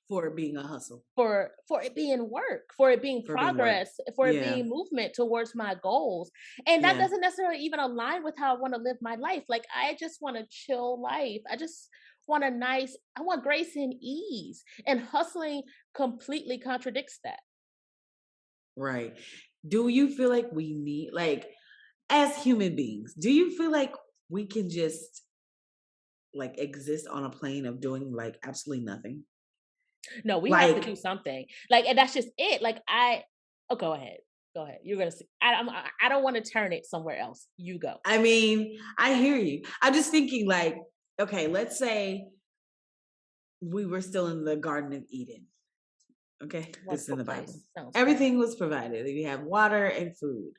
Speaker 1: for it being a hustle,
Speaker 3: for it being work, for it being progress, for it being movement towards my goals. And that doesn't necessarily even align with how I want to live my life. Like, I just want a chill life. I just want I want grace and ease. And hustling completely contradicts that.
Speaker 1: Right. Do you feel like we need, like, as human beings, do you feel like we can just like exist on a plane of doing like absolutely nothing?
Speaker 3: No, we have to do something. Like, and that's just it. Like, go ahead. Go ahead. You're gonna see. I don't want to turn it somewhere else. You go.
Speaker 1: I mean, I hear you. I'm just thinking, like, okay, let's say we were still in the Garden of Eden. Okay, this is in the Bible. Everything was provided. We have water and food,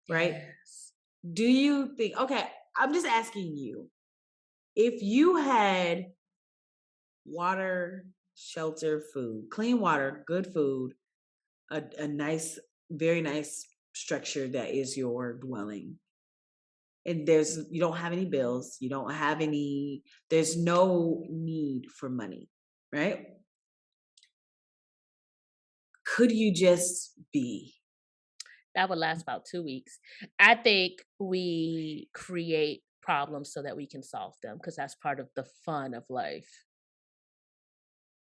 Speaker 1: right?
Speaker 3: Yes.
Speaker 1: Do you think? Okay, I'm just asking you, if you had water, shelter, food, clean water, good food, a nice, very nice structure that is your dwelling, and you don't have any bills, you don't have any, there's no need for money, right? Could you just be?
Speaker 3: That would last about 2 weeks. I think we create problems so that we can solve them, because that's part of the fun of life.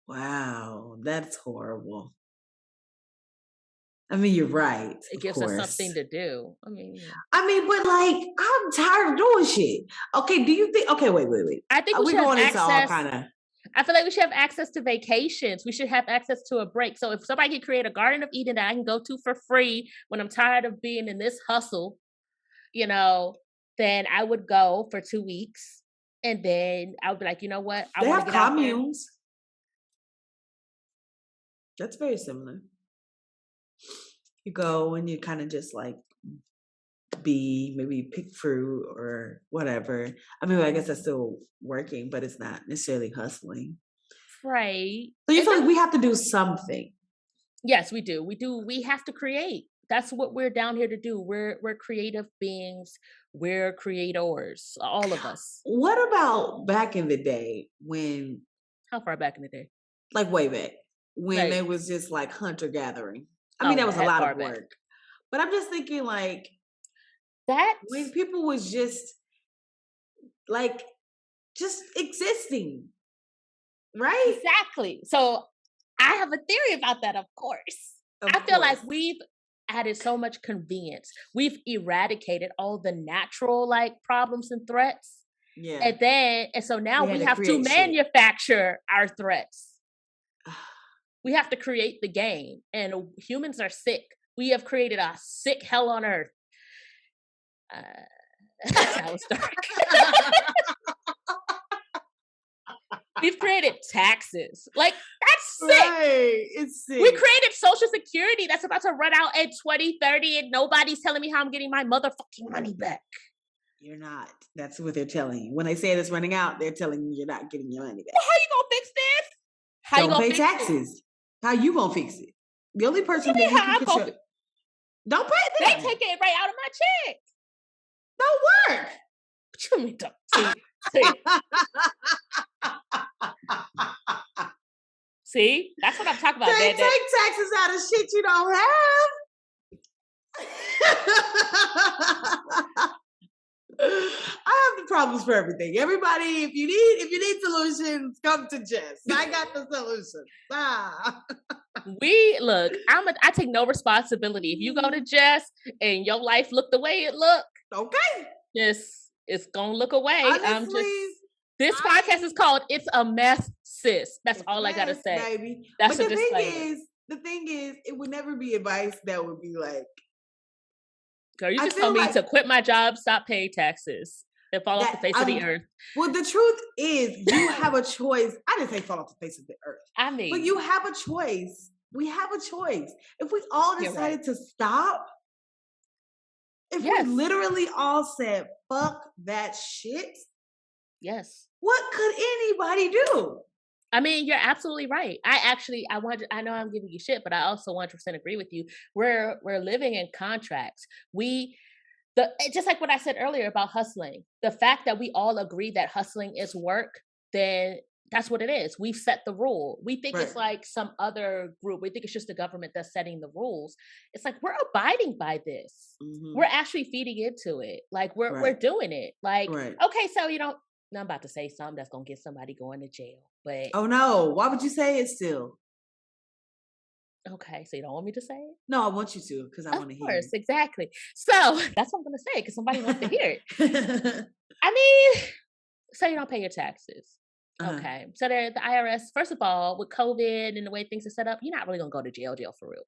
Speaker 1: Wow, that's horrible. I mean, you're right.
Speaker 3: It gives us something to do. I mean,
Speaker 1: but like, I'm tired of doing shit. Okay, do you think? Okay, wait.
Speaker 3: I think we going into all kind of. I feel like we should have access to vacations. We should have access to a break. So if somebody can create a Garden of Eden that I can go to for free when I'm tired of being in this hustle, then I would go for 2 weeks, and then I would be like, you know what?
Speaker 1: I want to get communes. That's very similar. You go and you kind of just like maybe pick fruit or whatever. I mean, I guess that's still working, but it's not necessarily hustling.
Speaker 3: Right.
Speaker 1: So you feel like we have to do something.
Speaker 3: Yes, we do. We have to create. That's what we're down here to do. We're creative beings. We're creators, all of us.
Speaker 1: What about back in the day when?
Speaker 3: How far back in the day?
Speaker 1: Like way back when it was just like hunter gathering. I mean, that was a lot of work. But I'm just thinking, like, that when people was just like just existing, right?
Speaker 3: Exactly. So I have a theory about that. Of course, I feel like we've added so much convenience. We've eradicated all the natural like problems and threats. Yeah. And so now we have to manufacture our threats. We have to create the game, and humans are sick. We have created a sick hell on earth. That was dark. We've created taxes. Like, that's sick. Right. It's sick. We created Social Security that's about to run out at 2030, and nobody's telling me how I'm getting my motherfucking money back.
Speaker 1: You're not. That's what they're telling you. When they say it's running out, they're telling you you're not getting your money back.
Speaker 3: Well, how you gonna fix this?
Speaker 1: How you gonna pay taxes? How you gonna fix it? The only person that you can control. Don't pay them.
Speaker 3: They take it right out of my check.
Speaker 1: Don't work.
Speaker 3: What you mean? See, that's what I'm talking about.
Speaker 1: They take taxes out of shit you don't have. I have the problems for everything. Everybody, if you need solutions, come to Jess. I got the solution.
Speaker 3: I take no responsibility. If you go to Jess and your life look the way it look,
Speaker 1: okay,
Speaker 3: it's gonna look away. Honestly, this podcast is called "It's a Mess, Sis." That's all I gotta say, baby. That's
Speaker 1: but the thing is, it would never be advice that would be like,
Speaker 3: girl, you just told me to quit my job, stop paying taxes, and fall off the face of the earth.
Speaker 1: Well, the truth is, you have a choice. I didn't say fall off the face of the earth.
Speaker 3: I mean,
Speaker 1: but you have a choice. We have a choice. If we all decided to stop, if we literally all said, fuck that shit.
Speaker 3: Yes.
Speaker 1: What could anybody do?
Speaker 3: I mean, you're absolutely right. I know I'm giving you shit, but I also 100% agree with you. We're living in contracts. Just like what I said earlier about hustling, the fact that we all agree that hustling is work, then That's what it is. We've set the rule. We think it's like some other group. We think it's just the government that's setting the rules. It's like we're abiding by this. We're actually feeding into it. Like we're doing it. Like, okay, so I'm about to say something that's gonna get somebody going to jail. But
Speaker 1: oh no, why would you say it still?
Speaker 3: Okay, so you don't want me to say it?
Speaker 1: No, I want you to because I want to hear. Of course,
Speaker 3: exactly. So that's what I'm gonna say because somebody wants to hear it. I mean, so you don't pay your taxes. Okay. So the IRS, first of all, with COVID and the way things are set up, you're not really gonna go to jail for real.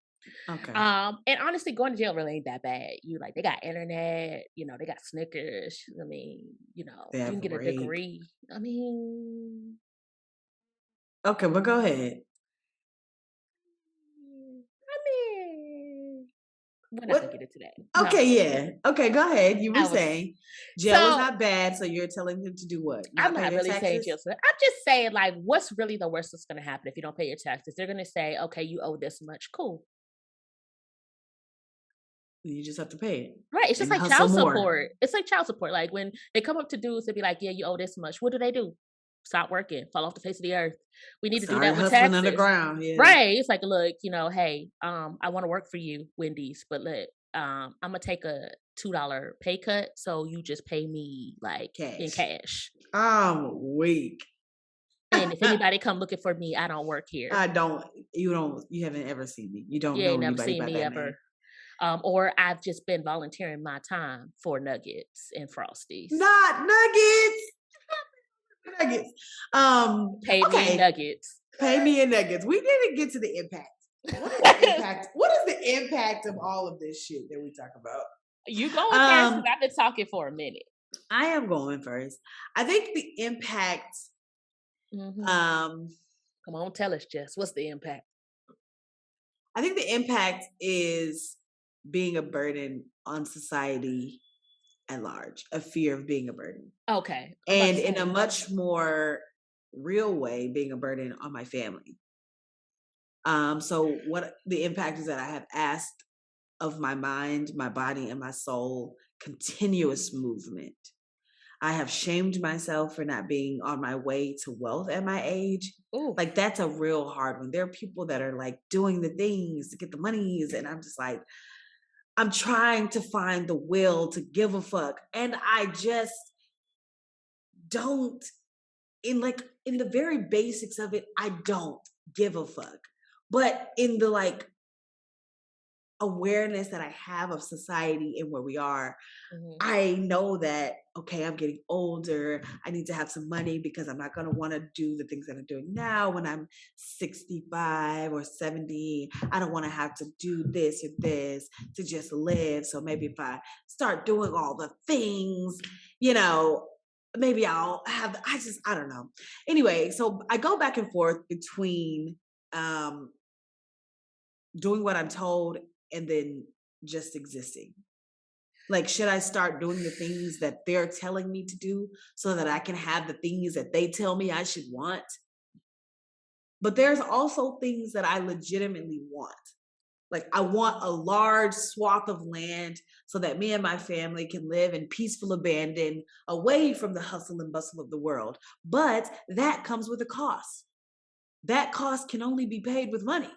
Speaker 1: Okay.
Speaker 3: And honestly, going to jail really ain't that bad. They got internet, they got Snickers. I mean, you can get a degree. I mean,
Speaker 1: okay, but go ahead.
Speaker 3: We're not gonna get into that.
Speaker 1: Okay, yeah. Okay, go ahead. You were saying jail is not bad, so you're telling him to do what?
Speaker 3: I'm not really saying jail. I'm just saying, like, what's really the worst that's gonna happen if you don't pay your taxes? They're gonna say, okay, you owe this much. Cool.
Speaker 1: You just have to pay it.
Speaker 3: Right. It's just like child support. It's like child support. Like when they come up to dudes, they be like, yeah, you owe this much. What do? Stop working, fall off the face of the earth. We need to do that with taxes.
Speaker 1: Underground, yeah.
Speaker 3: Right. It's like, look, hey, I want to work for you, Wendy's, but look, I'm gonna take a $2 pay cut, so you just pay me like in cash.
Speaker 1: I'm weak.
Speaker 3: And if anybody come looking for me, I don't work here.
Speaker 1: You haven't ever seen me. You don't know
Speaker 3: never
Speaker 1: anybody
Speaker 3: seen
Speaker 1: by
Speaker 3: me
Speaker 1: that
Speaker 3: ever. Name. Or I've just been volunteering my time for nuggets and Frosties.
Speaker 1: Not nuggets. Nuggets.
Speaker 3: Pay me in nuggets.
Speaker 1: Pay me in nuggets. We didn't get to the impact. What is the impact? What is the impact of all of this shit that we talk about?
Speaker 3: You going first because I've been talking for a minute.
Speaker 1: I am going first. I think the impact.
Speaker 3: Come on, tell us, Jess. What's the impact?
Speaker 1: I think the impact is being a burden on society at large, a fear of being a burden.
Speaker 3: Okay.
Speaker 1: And in a much more real way, being a burden on my family. So what the impact is that I have asked of my mind, my body, and my soul continuous movement. I have shamed myself for not being on my way to wealth at my age.
Speaker 3: Ooh.
Speaker 1: Like that's a real hard one. There are people that are like doing the things to get the monies, and I'm just like, I'm trying to find the will to give a fuck. And I just don't, in the very basics of it, I don't give a fuck. But in the like awareness that I have of society and where we are, I know that, okay, I'm getting older. I need to have some money because I'm not going to want to do the things that I'm doing now when I'm 65 or 70. I don't want to have to do this or this to just live. So maybe if I start doing all the things, maybe I'll have, I don't know. Anyway, so I go back and forth between doing what I'm told and then just existing. Like, should I start doing the things that they're telling me to do so that I can have the things that they tell me I should want? But there's also things that I legitimately want. Like, I want a large swath of land so that me and my family can live in peaceful abandon away from the hustle and bustle of the world. But that comes with a cost. That cost can only be paid with money.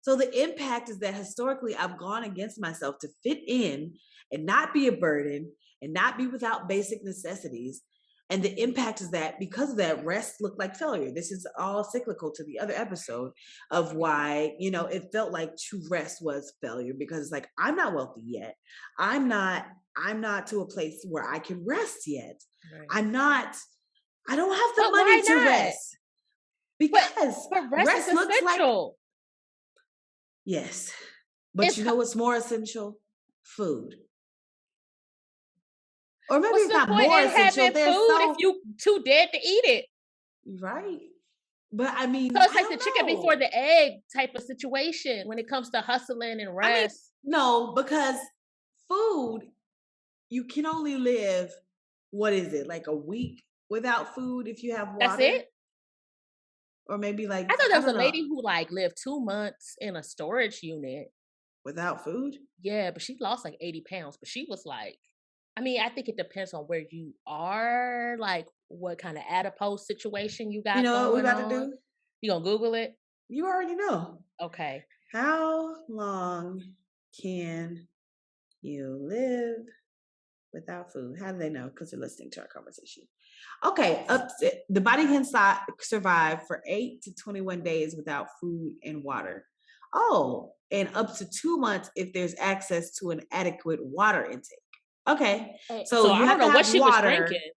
Speaker 1: So the impact is that historically I've gone against myself to fit in and not be a burden and not be without basic necessities. And the impact is that because of that, rest looked like failure. This is all cyclical to the other episode of why, it felt like to rest was failure because it's like, I'm not wealthy yet. I'm not to a place where I can rest yet. Right. I don't have the money to rest. Because
Speaker 3: but rest looks essential.
Speaker 1: Yes. But you know what's more essential? Food. Or maybe it's not more essential.
Speaker 3: Food if you too dead to eat it.
Speaker 1: Right. But I mean,
Speaker 3: so it's like the chicken before the egg type of situation when it comes to hustling and rest.
Speaker 1: No, because food, you can only live, what is it, like a week without food if you have water?
Speaker 3: That's it?
Speaker 1: Or maybe like
Speaker 3: I thought there was a lady who lived 2 months in a storage unit
Speaker 1: without food.
Speaker 3: Yeah, but she lost like 80 pounds. But she was like, I mean, I think it depends on where you are, like what kind of adipose situation you
Speaker 1: You
Speaker 3: got
Speaker 1: know what we
Speaker 3: going
Speaker 1: about to
Speaker 3: on.
Speaker 1: do?
Speaker 3: You gonna Google it?
Speaker 1: You already know.
Speaker 3: Okay.
Speaker 1: How long can you live without food? How do they know? Because they're listening to our conversation. Okay, the body can survive for 8 to 21 days without food and water. Oh, and up to 2 months if there's access to an adequate water intake. Okay, so
Speaker 3: So
Speaker 1: you
Speaker 3: I don't
Speaker 1: have to
Speaker 3: know what
Speaker 1: have
Speaker 3: she was
Speaker 1: water,
Speaker 3: drinking.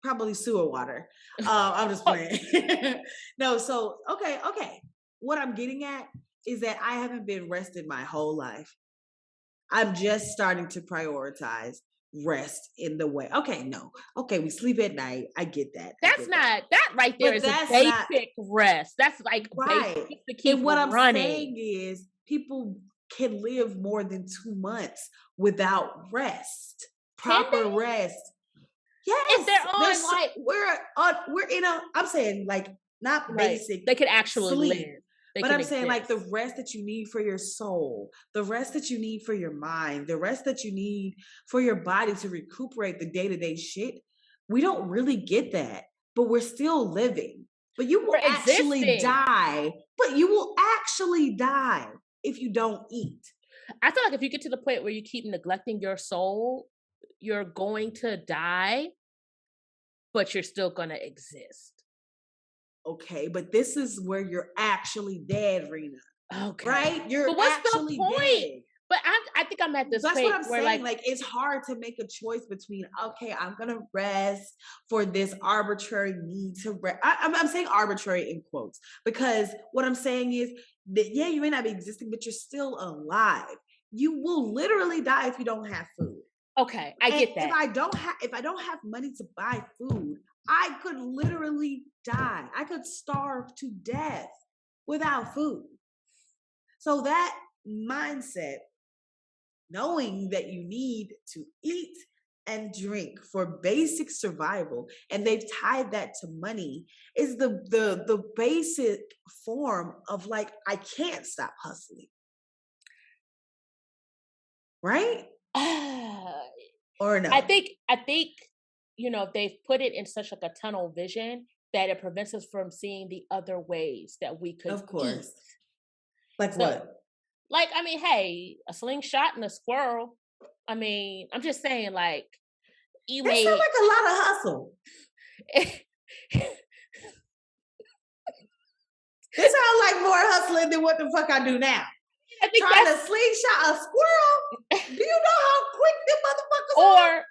Speaker 1: probably sewer water. I'm just playing. No, so okay. What I'm getting at is that I haven't been rested my whole life. I'm just starting to prioritize rest in the way. Okay, no. Okay, we sleep at night. I get that.
Speaker 3: That's not that right there
Speaker 1: But
Speaker 3: is a
Speaker 1: that's not
Speaker 3: basic rest. That's like
Speaker 1: right.
Speaker 3: basic to keep
Speaker 1: And what I'm
Speaker 3: running.
Speaker 1: saying is people can live more than 2 months without rest. Proper rest. Yes.
Speaker 3: If they're on like
Speaker 1: we're in a, I'm saying like not
Speaker 3: right.
Speaker 1: basic
Speaker 3: They could actually
Speaker 1: sleep.
Speaker 3: live.
Speaker 1: But I'm saying like the rest that you need for your soul, the rest that you need for your mind, the rest that you need for your body to recuperate the day-to-day shit. We don't really get that, but we're still living. But you will actually die. But you will actually die if you don't eat.
Speaker 3: I feel like if you get to the point where you keep neglecting your soul, you're going to die, but you're still going to exist.
Speaker 1: Okay, but this is where you're actually dead, Rena.
Speaker 3: Okay.
Speaker 1: Right? You're
Speaker 3: but what's
Speaker 1: actually
Speaker 3: the point?
Speaker 1: dead.
Speaker 3: But I think I'm at this
Speaker 1: That's
Speaker 3: point
Speaker 1: what I'm
Speaker 3: where
Speaker 1: saying. Like it's hard to make a choice between, okay, I'm gonna rest for this arbitrary need to rest. I'm saying arbitrary in quotes because what I'm saying is that yeah, you may not be existing, but you're still alive. You will literally die if you don't have food.
Speaker 3: Okay, I get that.
Speaker 1: If I don't have money to buy food, I could literally die. I could starve to death without food. So that mindset, knowing that you need to eat and drink for basic survival, and they've tied that to money, is the basic form of like, I can't stop hustling. Right? Or no?
Speaker 3: I think you know, they've put it in such like a tunnel vision that it prevents us from seeing the other ways that we could
Speaker 1: of course
Speaker 3: eat.
Speaker 1: Like what?
Speaker 3: Like, I mean, hey, a slingshot and a squirrel. I mean, I'm just saying, like,
Speaker 1: That sounds like a lot of hustle. This sounds like more hustling than what the fuck I do now. Trying to slingshot a squirrel. Do you know how quick them motherfuckers are?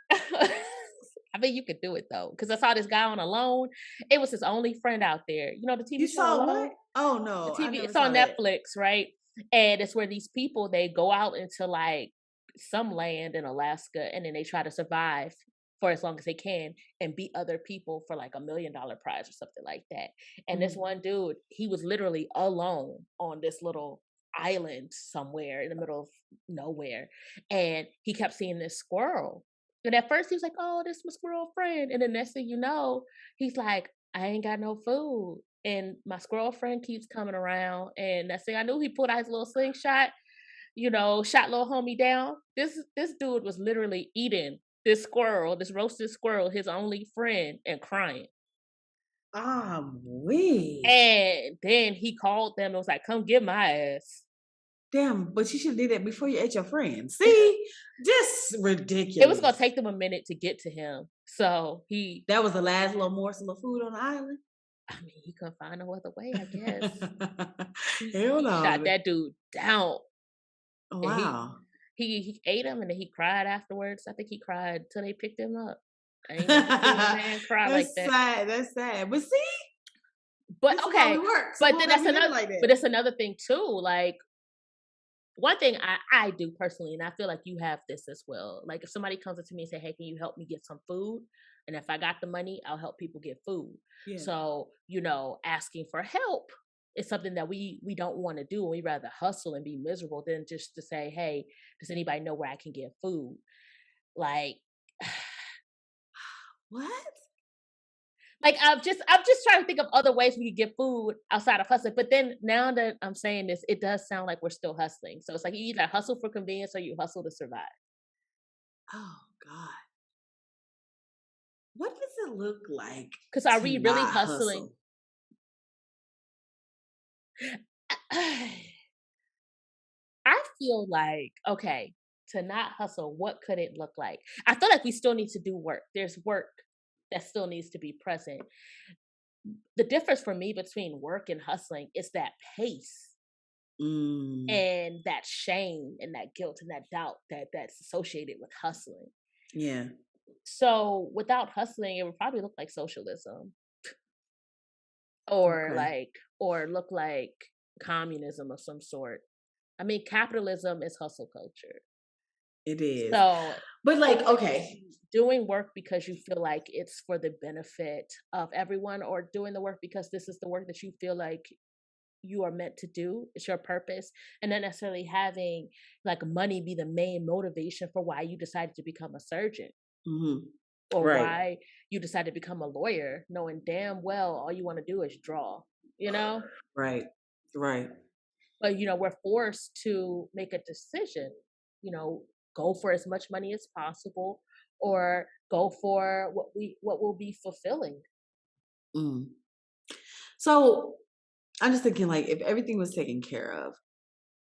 Speaker 3: I mean, you could do it though, because I saw this guy on Alone. It was his only friend out there. You know the TV
Speaker 1: you
Speaker 3: show
Speaker 1: saw
Speaker 3: Alone?
Speaker 1: What? Oh no,
Speaker 3: the TV. It's on Netflix, right? And it's where these people, they go out into like some land in Alaska, and then they try to survive for as long as they can and beat other people for like $1 million prize or something like that. And this one dude, he was literally alone on this little island somewhere in the middle of nowhere, and he kept seeing this squirrel. And at first he was like, "Oh, this is my squirrel friend." And the next thing you know, he's like, "I ain't got no food." And my squirrel friend keeps coming around. And next thing I knew, he pulled out his little slingshot, you know, shot little homie down. This dude was literally eating this squirrel, this roasted squirrel, his only friend, and crying.
Speaker 1: Weak.
Speaker 3: And then he called them and was like, "Come get my ass."
Speaker 1: Damn, but you should do that before you ate your friends. See? Just ridiculous.
Speaker 3: It was gonna take them a minute to get to him. So
Speaker 1: that was the last little morsel of food on the island.
Speaker 3: I mean, he couldn't find no other way, I guess.
Speaker 1: Hell no.
Speaker 3: He shot that dude down.
Speaker 1: Wow.
Speaker 3: He ate him and then he cried afterwards. I think he cried till they picked him up. I ain't never seen a man cry like that.
Speaker 1: Sad. That's sad. But see?
Speaker 3: But
Speaker 1: this
Speaker 3: okay.
Speaker 1: But then
Speaker 3: that's another like that. But it's another thing too. Like, one thing I do personally, and I feel like you have this as well. Like if somebody comes up to me and say, "Hey, can you help me get some food?" And if I got the money, I'll help people get food. Yeah. So, you know, asking for help is something that we don't want to do. We rather hustle and be miserable than just to say, "Hey, does anybody know where I can get food?" Like,
Speaker 1: what?
Speaker 3: Like I'm just trying to think of other ways we could get food outside of hustling. But then now that I'm saying this, it does sound like we're still hustling. So it's like you either hustle for convenience or you hustle to survive.
Speaker 1: Oh God. What does it look like
Speaker 3: Because are
Speaker 1: to
Speaker 3: we really
Speaker 1: not
Speaker 3: hustling?
Speaker 1: hustle?
Speaker 3: I feel like, okay, to not hustle, what could it look like? I feel like we still need to do work. There's work that still needs to be present. The difference for me between work and hustling is that pace and that shame and that guilt and that doubt that's associated with hustling.
Speaker 1: Yeah.
Speaker 3: So without hustling, it would probably look like socialism or look like communism of some sort. I mean, capitalism is hustle culture.
Speaker 1: It is.
Speaker 3: So,
Speaker 1: but like, okay.
Speaker 3: Doing work because you feel like it's for the benefit of everyone, or doing the work because this is the work that you feel like you are meant to do, it's your purpose, and not necessarily having like money be the main motivation for why you decided to become a surgeon. Or why you decided to become a lawyer, knowing damn well all you want to do is draw,
Speaker 1: Right.
Speaker 3: But we're forced to make a decision, go for as much money as possible, or go for what will be fulfilling.
Speaker 1: So I'm just thinking, like, if everything was taken care of,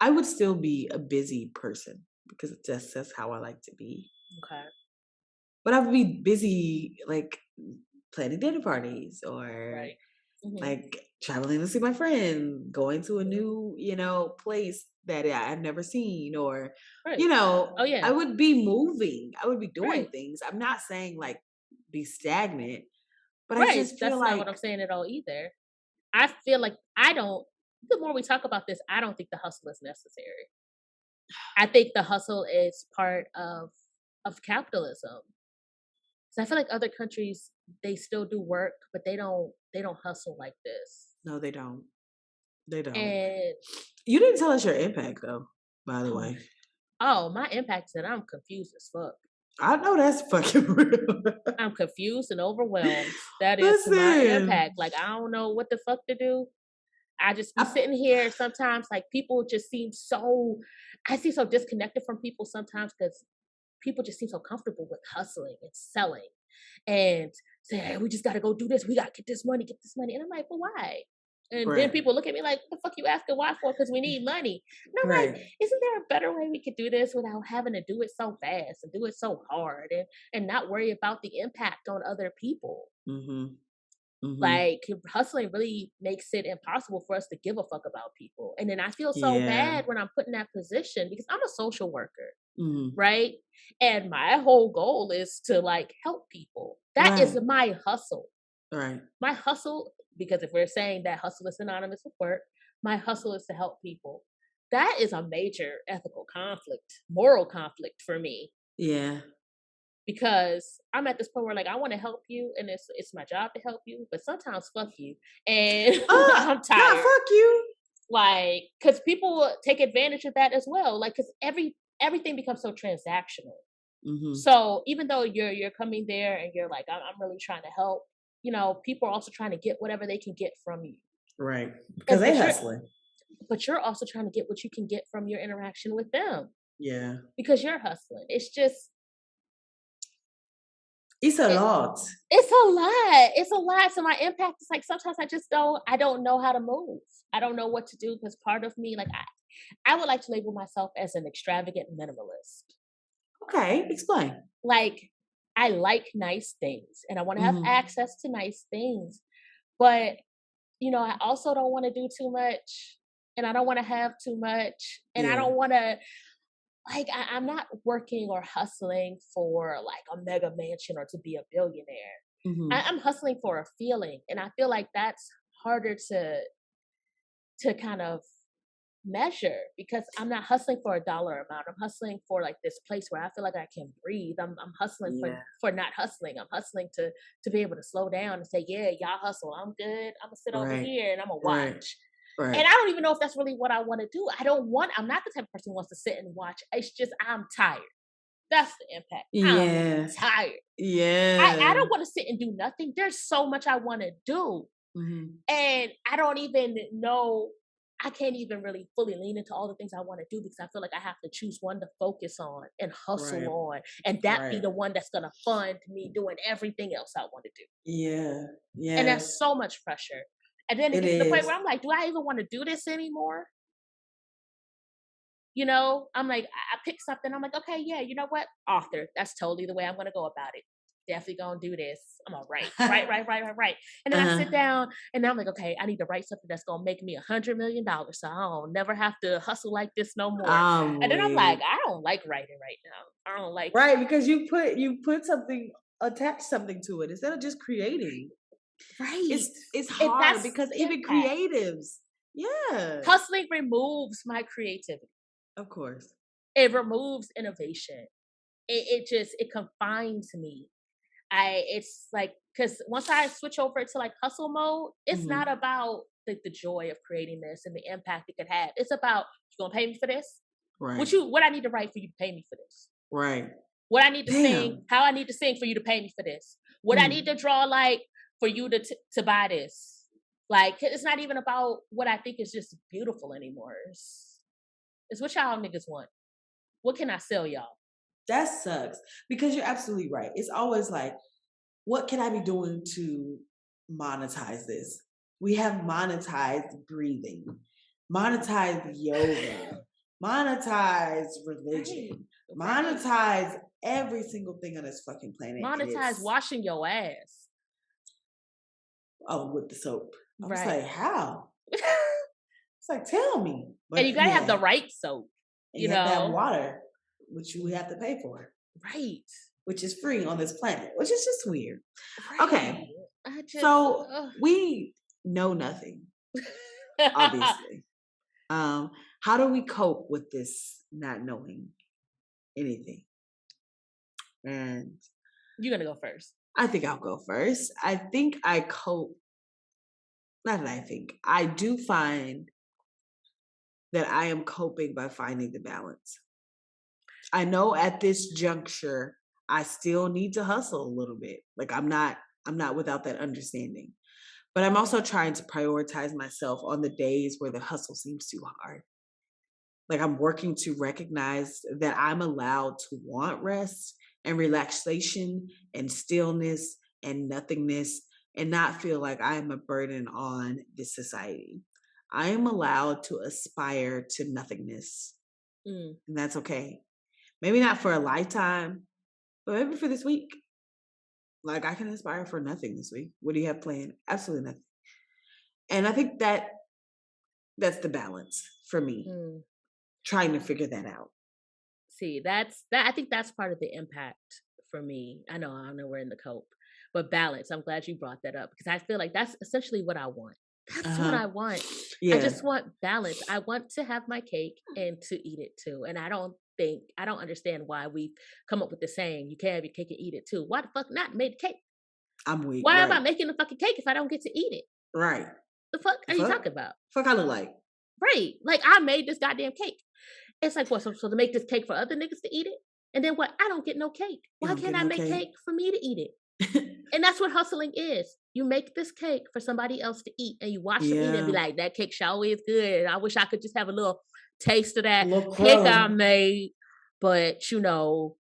Speaker 1: I would still be a busy person because that's how I like to be.
Speaker 3: Okay.
Speaker 1: But I would be busy, like, planning dinner parties or like traveling to see my friend, going to a new, place that I've never seen, or, I would be moving. I would be doing things. I'm not saying like be stagnant, but I just feel
Speaker 3: that's
Speaker 1: like
Speaker 3: not what I'm saying at all either. I feel like the more we talk about this, I don't think the hustle is necessary. I think the hustle is part of capitalism. So I feel like other countries, they still do work, but they don't hustle like this.
Speaker 1: No, they don't. They don't.
Speaker 3: And
Speaker 1: you didn't tell us your impact though, by the way.
Speaker 3: Oh, my impact is that I'm confused as fuck.
Speaker 1: I know that's fucking real.
Speaker 3: I'm confused and overwhelmed. That is my impact. Like, I don't know what the fuck to do. I just be sitting here sometimes, like, people just seem I see so disconnected from people sometimes because people just seem so comfortable with hustling and selling and say, hey, we just got to go do this. We got to get this money. And I'm like, well, why? And then people look at me like, what the fuck you asking why for? Because we need money. And I'm like, isn't there a better way we could do this without having to do it so fast and do it so hard and not worry about the impact on other people? Like, hustling really makes it impossible for us to give a fuck about people. And then I feel so bad when I'm put in that position because I'm a social worker, right? And my whole goal is to like help people. That is my hustle.
Speaker 1: Right.
Speaker 3: My hustle, because if we're saying that hustle is synonymous with work, my hustle is to help people. That is a major ethical conflict, moral conflict for me.
Speaker 1: Yeah.
Speaker 3: Because I'm at this point where like I want to help you and it's my job to help you, but sometimes fuck you. And I'm tired.
Speaker 1: Fuck you.
Speaker 3: Like, because people take advantage of that as well. Like, because everything becomes so transactional. So even though you're coming there and you're like, I'm really trying to help, people are also trying to get whatever they can get from you.
Speaker 1: Right. Because they hustling.
Speaker 3: But you're also trying to get what you can get from your interaction with them.
Speaker 1: Yeah.
Speaker 3: Because you're hustling. It's just,
Speaker 1: it's a lot.
Speaker 3: It's a lot. It's a lot. So my impact is like sometimes I don't know how to move. I don't know what to do because part of me, like I would like to label myself as an extravagant minimalist.
Speaker 1: Okay, explain.
Speaker 3: Like, I like nice things and I want to have access to nice things. But, I also don't want to do too much and I don't want to have too much and I don't want to, like, I'm not working or hustling for like a mega mansion or to be a billionaire. I'm hustling for a feeling. And I feel like that's harder to kind of measure because I'm not hustling for a dollar amount. I'm hustling for like this place where I feel like I can breathe. I'm hustling for not hustling. I'm hustling to be able to slow down and say, yeah, y'all hustle. I'm good. I'm gonna sit over here and I'm gonna watch. Right. And I don't even know if that's really what I want to do. I'm not the type of person who wants to sit and watch. It's just I'm tired. That's the impact. I'm tired.
Speaker 1: Yeah.
Speaker 3: I don't want to sit and do nothing. There's so much I want to do. And I don't even know I can't even really fully lean into all the things I want to do because I feel like I have to choose one to focus on and hustle on, and that be the one that's gonna fund me doing everything else I want to do.
Speaker 1: Yeah, yeah.
Speaker 3: And that's so much pressure. And then it gets to the point where I'm like, do I even want to do this anymore? You know, I'm like, I pick something. I'm like, okay, yeah, you know what? Author. That's totally the way I'm going to go about it. Definitely going to do this. I'm going to write. And then I sit down and I'm like, okay, I need to write something that's going to make me $100 million. So I don't never have to hustle like this no more. And then I'm like, I don't like writing right now. I don't like
Speaker 1: it. Because you put something, attach something to it instead of just creating.
Speaker 3: Right.
Speaker 1: It's hard because even creatives,
Speaker 3: hustling removes my creativity.
Speaker 1: Of course.
Speaker 3: It removes innovation. It confines me. It's like, because once I switch over to like hustle mode, it's not about the joy of creating this and the impact it could have. It's about, you gonna pay me for this?
Speaker 1: Right.
Speaker 3: What I need to write for you to pay me for this?
Speaker 1: Right.
Speaker 3: What I need to sing, how I need to sing for you to pay me for this? What I need to draw like for you to buy this? Like, it's not even about what I think is just beautiful anymore. It's what y'all niggas want. What can I sell y'all?
Speaker 1: That sucks because you're absolutely right. It's always like, what can I be doing to monetize this? We have monetized breathing, monetized yoga, monetized religion, monetize every single thing on this fucking planet.
Speaker 3: Monetize washing your ass.
Speaker 1: Oh, with the soap. I was like, how? It's like, tell me.
Speaker 3: But and you gotta have the right soap.
Speaker 1: You know, that water, which you have to pay for.
Speaker 3: Right.
Speaker 1: Which is free on this planet, which is just weird. Right. Okay. So we know nothing, obviously. How do we cope with this not knowing anything? And
Speaker 3: you're gonna go first.
Speaker 1: I think I'll go first. I think I cope. Not that I think. I do find that I am coping by finding the balance. I know at this juncture, I still need to hustle a little bit. Like I'm not without that understanding. But I'm also trying to prioritize myself on the days where the hustle seems too hard. Like I'm working to recognize that I'm allowed to want rest and relaxation and stillness and nothingness and not feel like I am a burden on this society. I am allowed to aspire to nothingness. And that's okay. Maybe not for a lifetime, but maybe for this week. Like I can aspire for nothing this week. What do you have planned? Absolutely nothing. And I think that's the balance for me. Trying to figure that out.
Speaker 3: See, I think that's part of the impact for me. I know we're in the cope, but balance. I'm glad you brought that up because I feel like that's essentially what I want. That's what I want. Yeah. I just want balance. I want to have my cake and to eat it too. And I don't understand why we've come up with the saying, you can have your cake and eat it too. Why the fuck not made the cake?
Speaker 1: I'm weak.
Speaker 3: Why am I making the fucking cake if I don't get to eat it?
Speaker 1: Right.
Speaker 3: The fuck are you talking about?
Speaker 1: Fuck I look like.
Speaker 3: Right. Like I made this goddamn cake. It's like, what, so to make this cake for other niggas to eat it? And then what? I don't get no cake. Why can't I make cake for me to eat it? And that's what hustling is. You make this cake for somebody else to eat and you watch them eat it and be like, that cake sure is good. I wish I could just have a little taste of that cake I made. But, you know,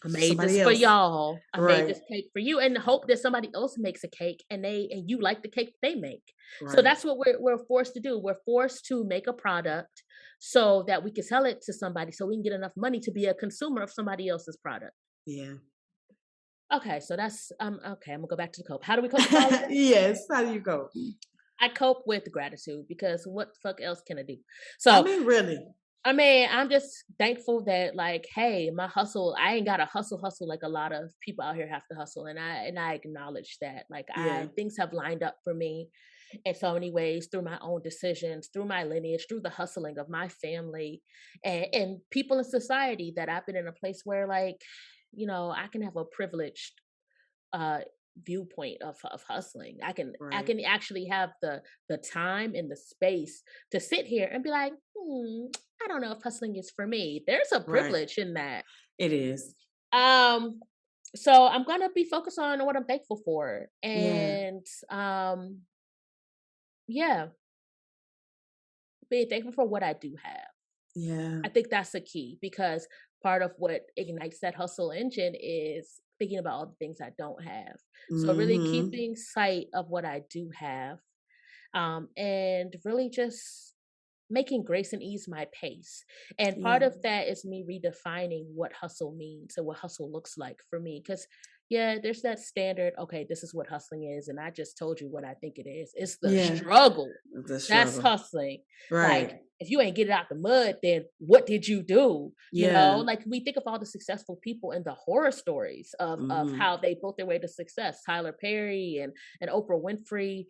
Speaker 3: I made somebody this else. For y'all. I made this cake for you and hope that somebody else makes a cake and you like the cake they make. Right. So that's what we're forced to do. We're forced to make a product so that we can sell it to somebody so we can get enough money to be a consumer of somebody else's product.
Speaker 1: Yeah.
Speaker 3: Okay, so that's okay. I'm gonna go back to the cope. How do we cope with all of this?
Speaker 1: Yes, how do you cope?
Speaker 3: I cope with gratitude because what the fuck else can I do? So
Speaker 1: I mean, really.
Speaker 3: I mean, I'm just thankful that like, hey, my hustle, I ain't gotta hustle like a lot of people out here have to hustle. And I acknowledge that. Like things have lined up for me in so many ways through my own decisions, through my lineage, through the hustling of my family and people in society that I've been in a place where like, you know, I can have a privileged viewpoint of hustling. I can actually have the time and the space to sit here and be like, I don't know if hustling is for me. There's a privilege in that.
Speaker 1: It is.
Speaker 3: So I'm gonna be focused on what I'm thankful for. And being thankful for what I do have.
Speaker 1: Yeah.
Speaker 3: I think that's the key, because part of what ignites that hustle engine is thinking about all the things I don't have. So really
Speaker 1: Mm-hmm.
Speaker 3: keeping sight of what I do have, and really just making grace and ease my pace. And part
Speaker 1: Yeah.
Speaker 3: of that is me redefining what hustle means and what hustle looks like for me. Because, yeah, there's that standard, okay, this is what hustling is. And I just told you what I think it is. It's the
Speaker 1: Yeah.
Speaker 3: struggle.
Speaker 1: The
Speaker 3: That's
Speaker 1: struggle.
Speaker 3: hustling. Like,
Speaker 1: Right.
Speaker 3: if you ain't get it out the mud, then what did you do?
Speaker 1: Yeah.
Speaker 3: Like we think of all the successful people and the horror stories of
Speaker 1: Mm-hmm.
Speaker 3: how they built their way to success. Tyler Perry and Oprah Winfrey,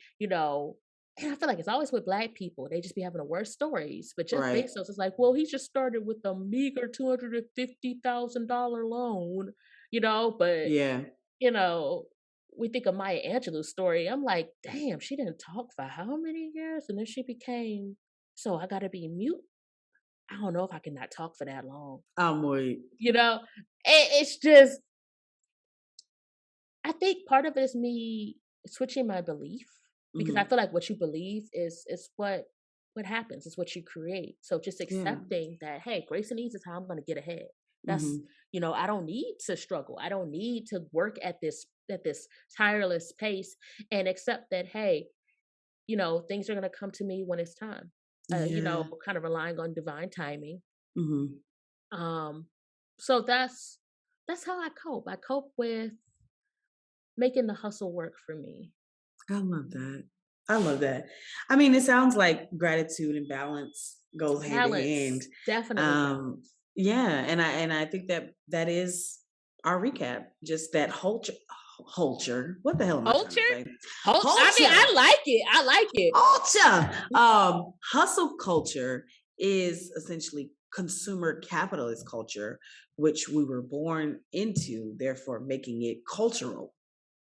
Speaker 3: and I feel like it's always with Black people. They just be having the worst stories. But Jeff
Speaker 1: Right.
Speaker 3: Bezos is like, well, he just started with a meager $250,000 loan, but,
Speaker 1: Yeah.
Speaker 3: we think of Maya Angelou's story. I'm like, damn, she didn't talk for how many years? And then she became, so I got to be mute. I don't know if I can not talk for that long.
Speaker 1: I'm weak.
Speaker 3: It's just, I think part of it is me switching my belief, because I
Speaker 1: Mm-hmm.
Speaker 3: feel like what you believe is what happens. It's what you create. So just
Speaker 1: Yeah.
Speaker 3: accepting that, hey, grace and ease is how I'm going to get ahead. That's,
Speaker 1: Mm-hmm.
Speaker 3: I don't need to struggle. I don't need to work at this tireless pace, and accept that, hey, things are going to come to me when it's time.
Speaker 1: Yeah.
Speaker 3: Kind of relying on divine timing.
Speaker 1: Mm-hmm.
Speaker 3: Um, so that's how I cope. I cope with making the hustle work for me.
Speaker 1: I love that. I love that. I mean, it sounds like gratitude and balance goes hand in hand.
Speaker 3: Balance, definitely
Speaker 1: Um,
Speaker 3: balance.
Speaker 1: yeah, and I think that is our recap. Just that culture. What the hell am I trying to
Speaker 3: Culture?
Speaker 1: say?
Speaker 3: I mean,
Speaker 1: Culture.
Speaker 3: I like it. I like it.
Speaker 1: Culture. Hustle culture is essentially consumer capitalist culture, which we were born into, therefore making it cultural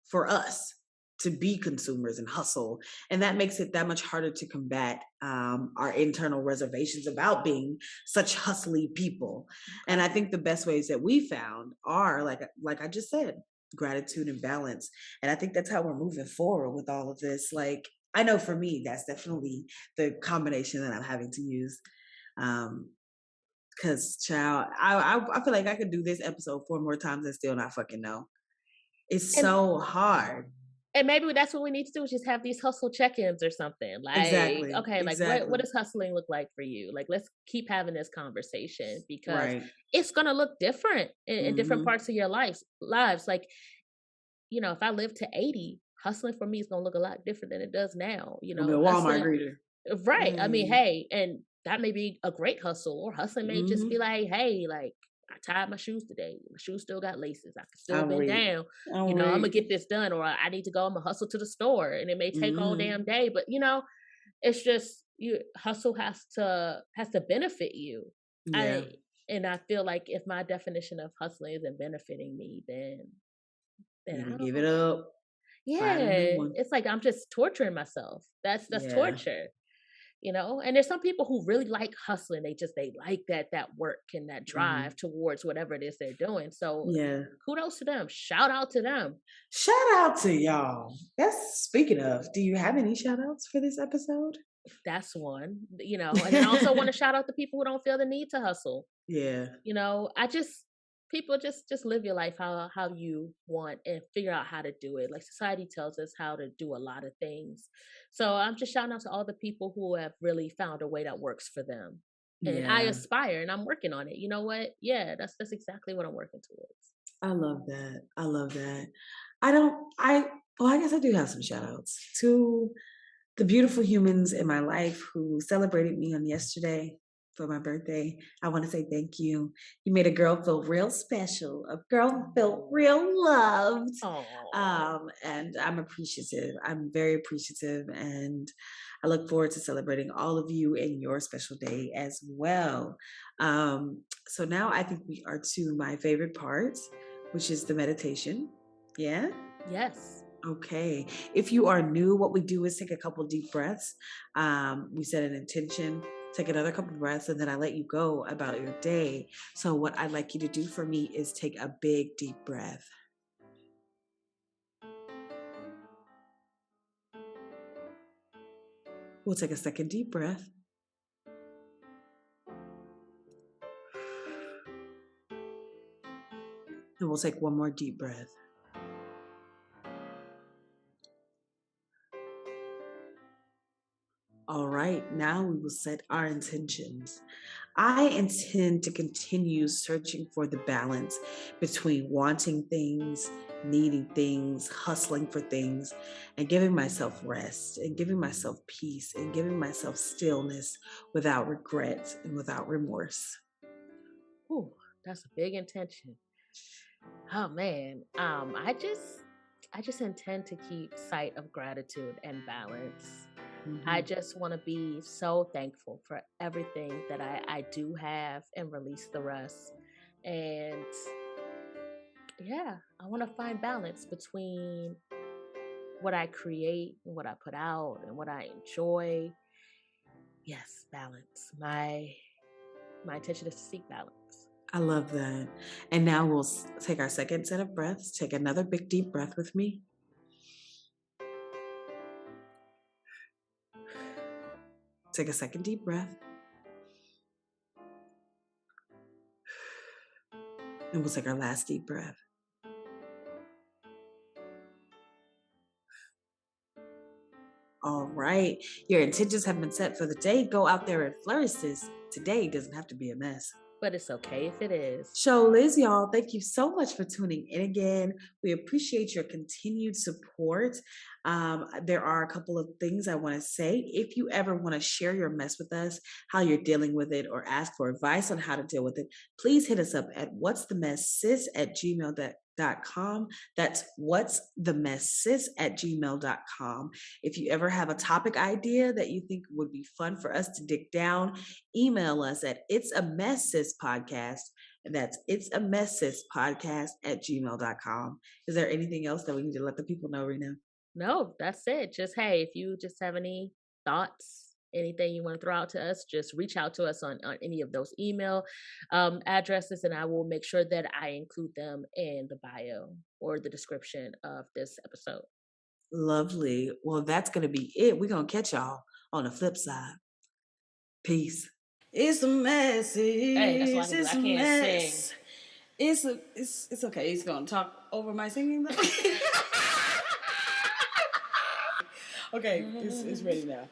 Speaker 1: for us to be consumers and hustle. And that makes it that much harder to combat our internal reservations about being such hustly people. And I think the best ways that we found are like I just said, gratitude and balance. And I think that's how we're moving forward with all of this. Like, I know for me, that's definitely the combination that I'm having to use. Cause child, I feel like I could do this episode 4 more times and still not fucking know. It's
Speaker 3: And
Speaker 1: so hard.
Speaker 3: and maybe that's what we need to do, is just have these hustle check-ins or something. Like,
Speaker 1: Exactly.
Speaker 3: okay, like what
Speaker 1: Exactly.
Speaker 3: does hustling look like for you? Like, let's keep having this conversation, because
Speaker 1: Right.
Speaker 3: it's gonna look different in different
Speaker 1: Mm-hmm.
Speaker 3: parts of your lives. Like, if I live to 80, hustling for me is gonna look a lot different than it does now.
Speaker 1: Gonna be a Walmart
Speaker 3: Hustling,
Speaker 1: greeter.
Speaker 3: right. I mean,
Speaker 1: Mm-hmm.
Speaker 3: hey, and that may be a great hustle, or hustling may just be
Speaker 1: Mm-hmm.
Speaker 3: like, hey, like, I tied my shoes today. My shoes still got laces. I can still
Speaker 1: I'm
Speaker 3: bend
Speaker 1: weak.
Speaker 3: down.
Speaker 1: I'm
Speaker 3: I'm
Speaker 1: weak.
Speaker 3: gonna get this done, or I need to go. I'm gonna hustle to the store, and it may take all
Speaker 1: Mm-hmm.
Speaker 3: damn day. But it's just, hustle has to benefit you.
Speaker 1: Yeah.
Speaker 3: I and I feel like if my definition of hustling isn't benefiting me, then
Speaker 1: Need to
Speaker 3: I
Speaker 1: give it
Speaker 3: don't.
Speaker 1: up. Find a new
Speaker 3: Yeah,
Speaker 1: one.
Speaker 3: it's like I'm just torturing myself. That's
Speaker 1: Yeah.
Speaker 3: torture. And there's some people who really like hustling. They like that work and that
Speaker 1: Mm-hmm.
Speaker 3: drive towards whatever it is they're doing. So
Speaker 1: Yeah.
Speaker 3: kudos to them. Shout out to them.
Speaker 1: Shout out to y'all. That's speaking of. Do you have any shout outs for this episode?
Speaker 3: That's one. And then I also want to shout out the people who don't feel the need to hustle.
Speaker 1: Yeah.
Speaker 3: I just people just live your life how you want, and figure out how to do it. Like, society tells us how to do a lot of things. So I'm just shouting out to all the people who have really found a way that works for them. And I
Speaker 1: Yeah.
Speaker 3: aspire, and I'm working on it. You know what? Yeah, that's exactly what I'm working towards.
Speaker 1: I love that. I love that. I guess I do have some shout outs to the beautiful humans in my life who celebrated me on yesterday for my birthday. I want to say thank you. You made a girl feel real special. A girl felt real loved.
Speaker 3: Oh,
Speaker 1: And I'm appreciative. I'm very appreciative. And I look forward to celebrating all of you in your special day as well. So now I think we are to my favorite part, which is the meditation. Yeah?
Speaker 3: yes.
Speaker 1: Okay. If you are new, what we do is take a couple deep breaths. We set an intention, take another couple breaths, and then I let you go about your day. So what I'd like you to do for me is take a big deep breath. We'll take a second deep breath. we'll take one more deep breath. All right, now we will set our intentions. I intend to continue searching for the balance between wanting things, needing things, hustling for things, and giving myself rest and giving myself peace and giving myself stillness without regret and without remorse.
Speaker 3: Ooh, that's a big intention. Oh man, I just intend to keep sight of gratitude and balance. I just want to be so thankful for everything that I do have and release the rest. And yeah, I want to find balance between what I create and what I put out and what I enjoy. Yes, balance. My intention is to seek balance.
Speaker 1: I love that. And now we'll take our second set of breaths. Take another big deep breath with me. Take a second deep breath. And we'll take our last deep breath. All right. Your intentions have been set for the day. Go out there and flourish this. Today doesn't have to be a mess.
Speaker 3: But it's okay if it is.
Speaker 1: So, Liz, y'all, thank you so much for tuning in again. We appreciate your continued support. There are a couple of things I want to say. If you ever want to share your mess with us, how you're dealing with it, or ask for advice on how to deal with it, please hit us up at whatsthemesssis@gmail.com. That's whatsthemesssis@gmail.com. If you ever have a topic idea that you think would be fun for us to dig down, email us at it'samesssispodcast. And that's it'samesssispodcast@gmail.com. Is there anything else that we need to let the people know right now?
Speaker 3: No, that's it. Just, hey, if you just have any thoughts, anything you want to throw out to us, just reach out to us on any of those email addresses, and I will make sure that I include them in the bio or the description of this episode.
Speaker 1: Lovely. Well, that's going to be it. We're going to catch y'all on the flip side. Peace. It's a mess.
Speaker 3: Hey, that's why I can't sing.
Speaker 1: It's okay. He's going to talk over my singing though. Okay, it's ready now.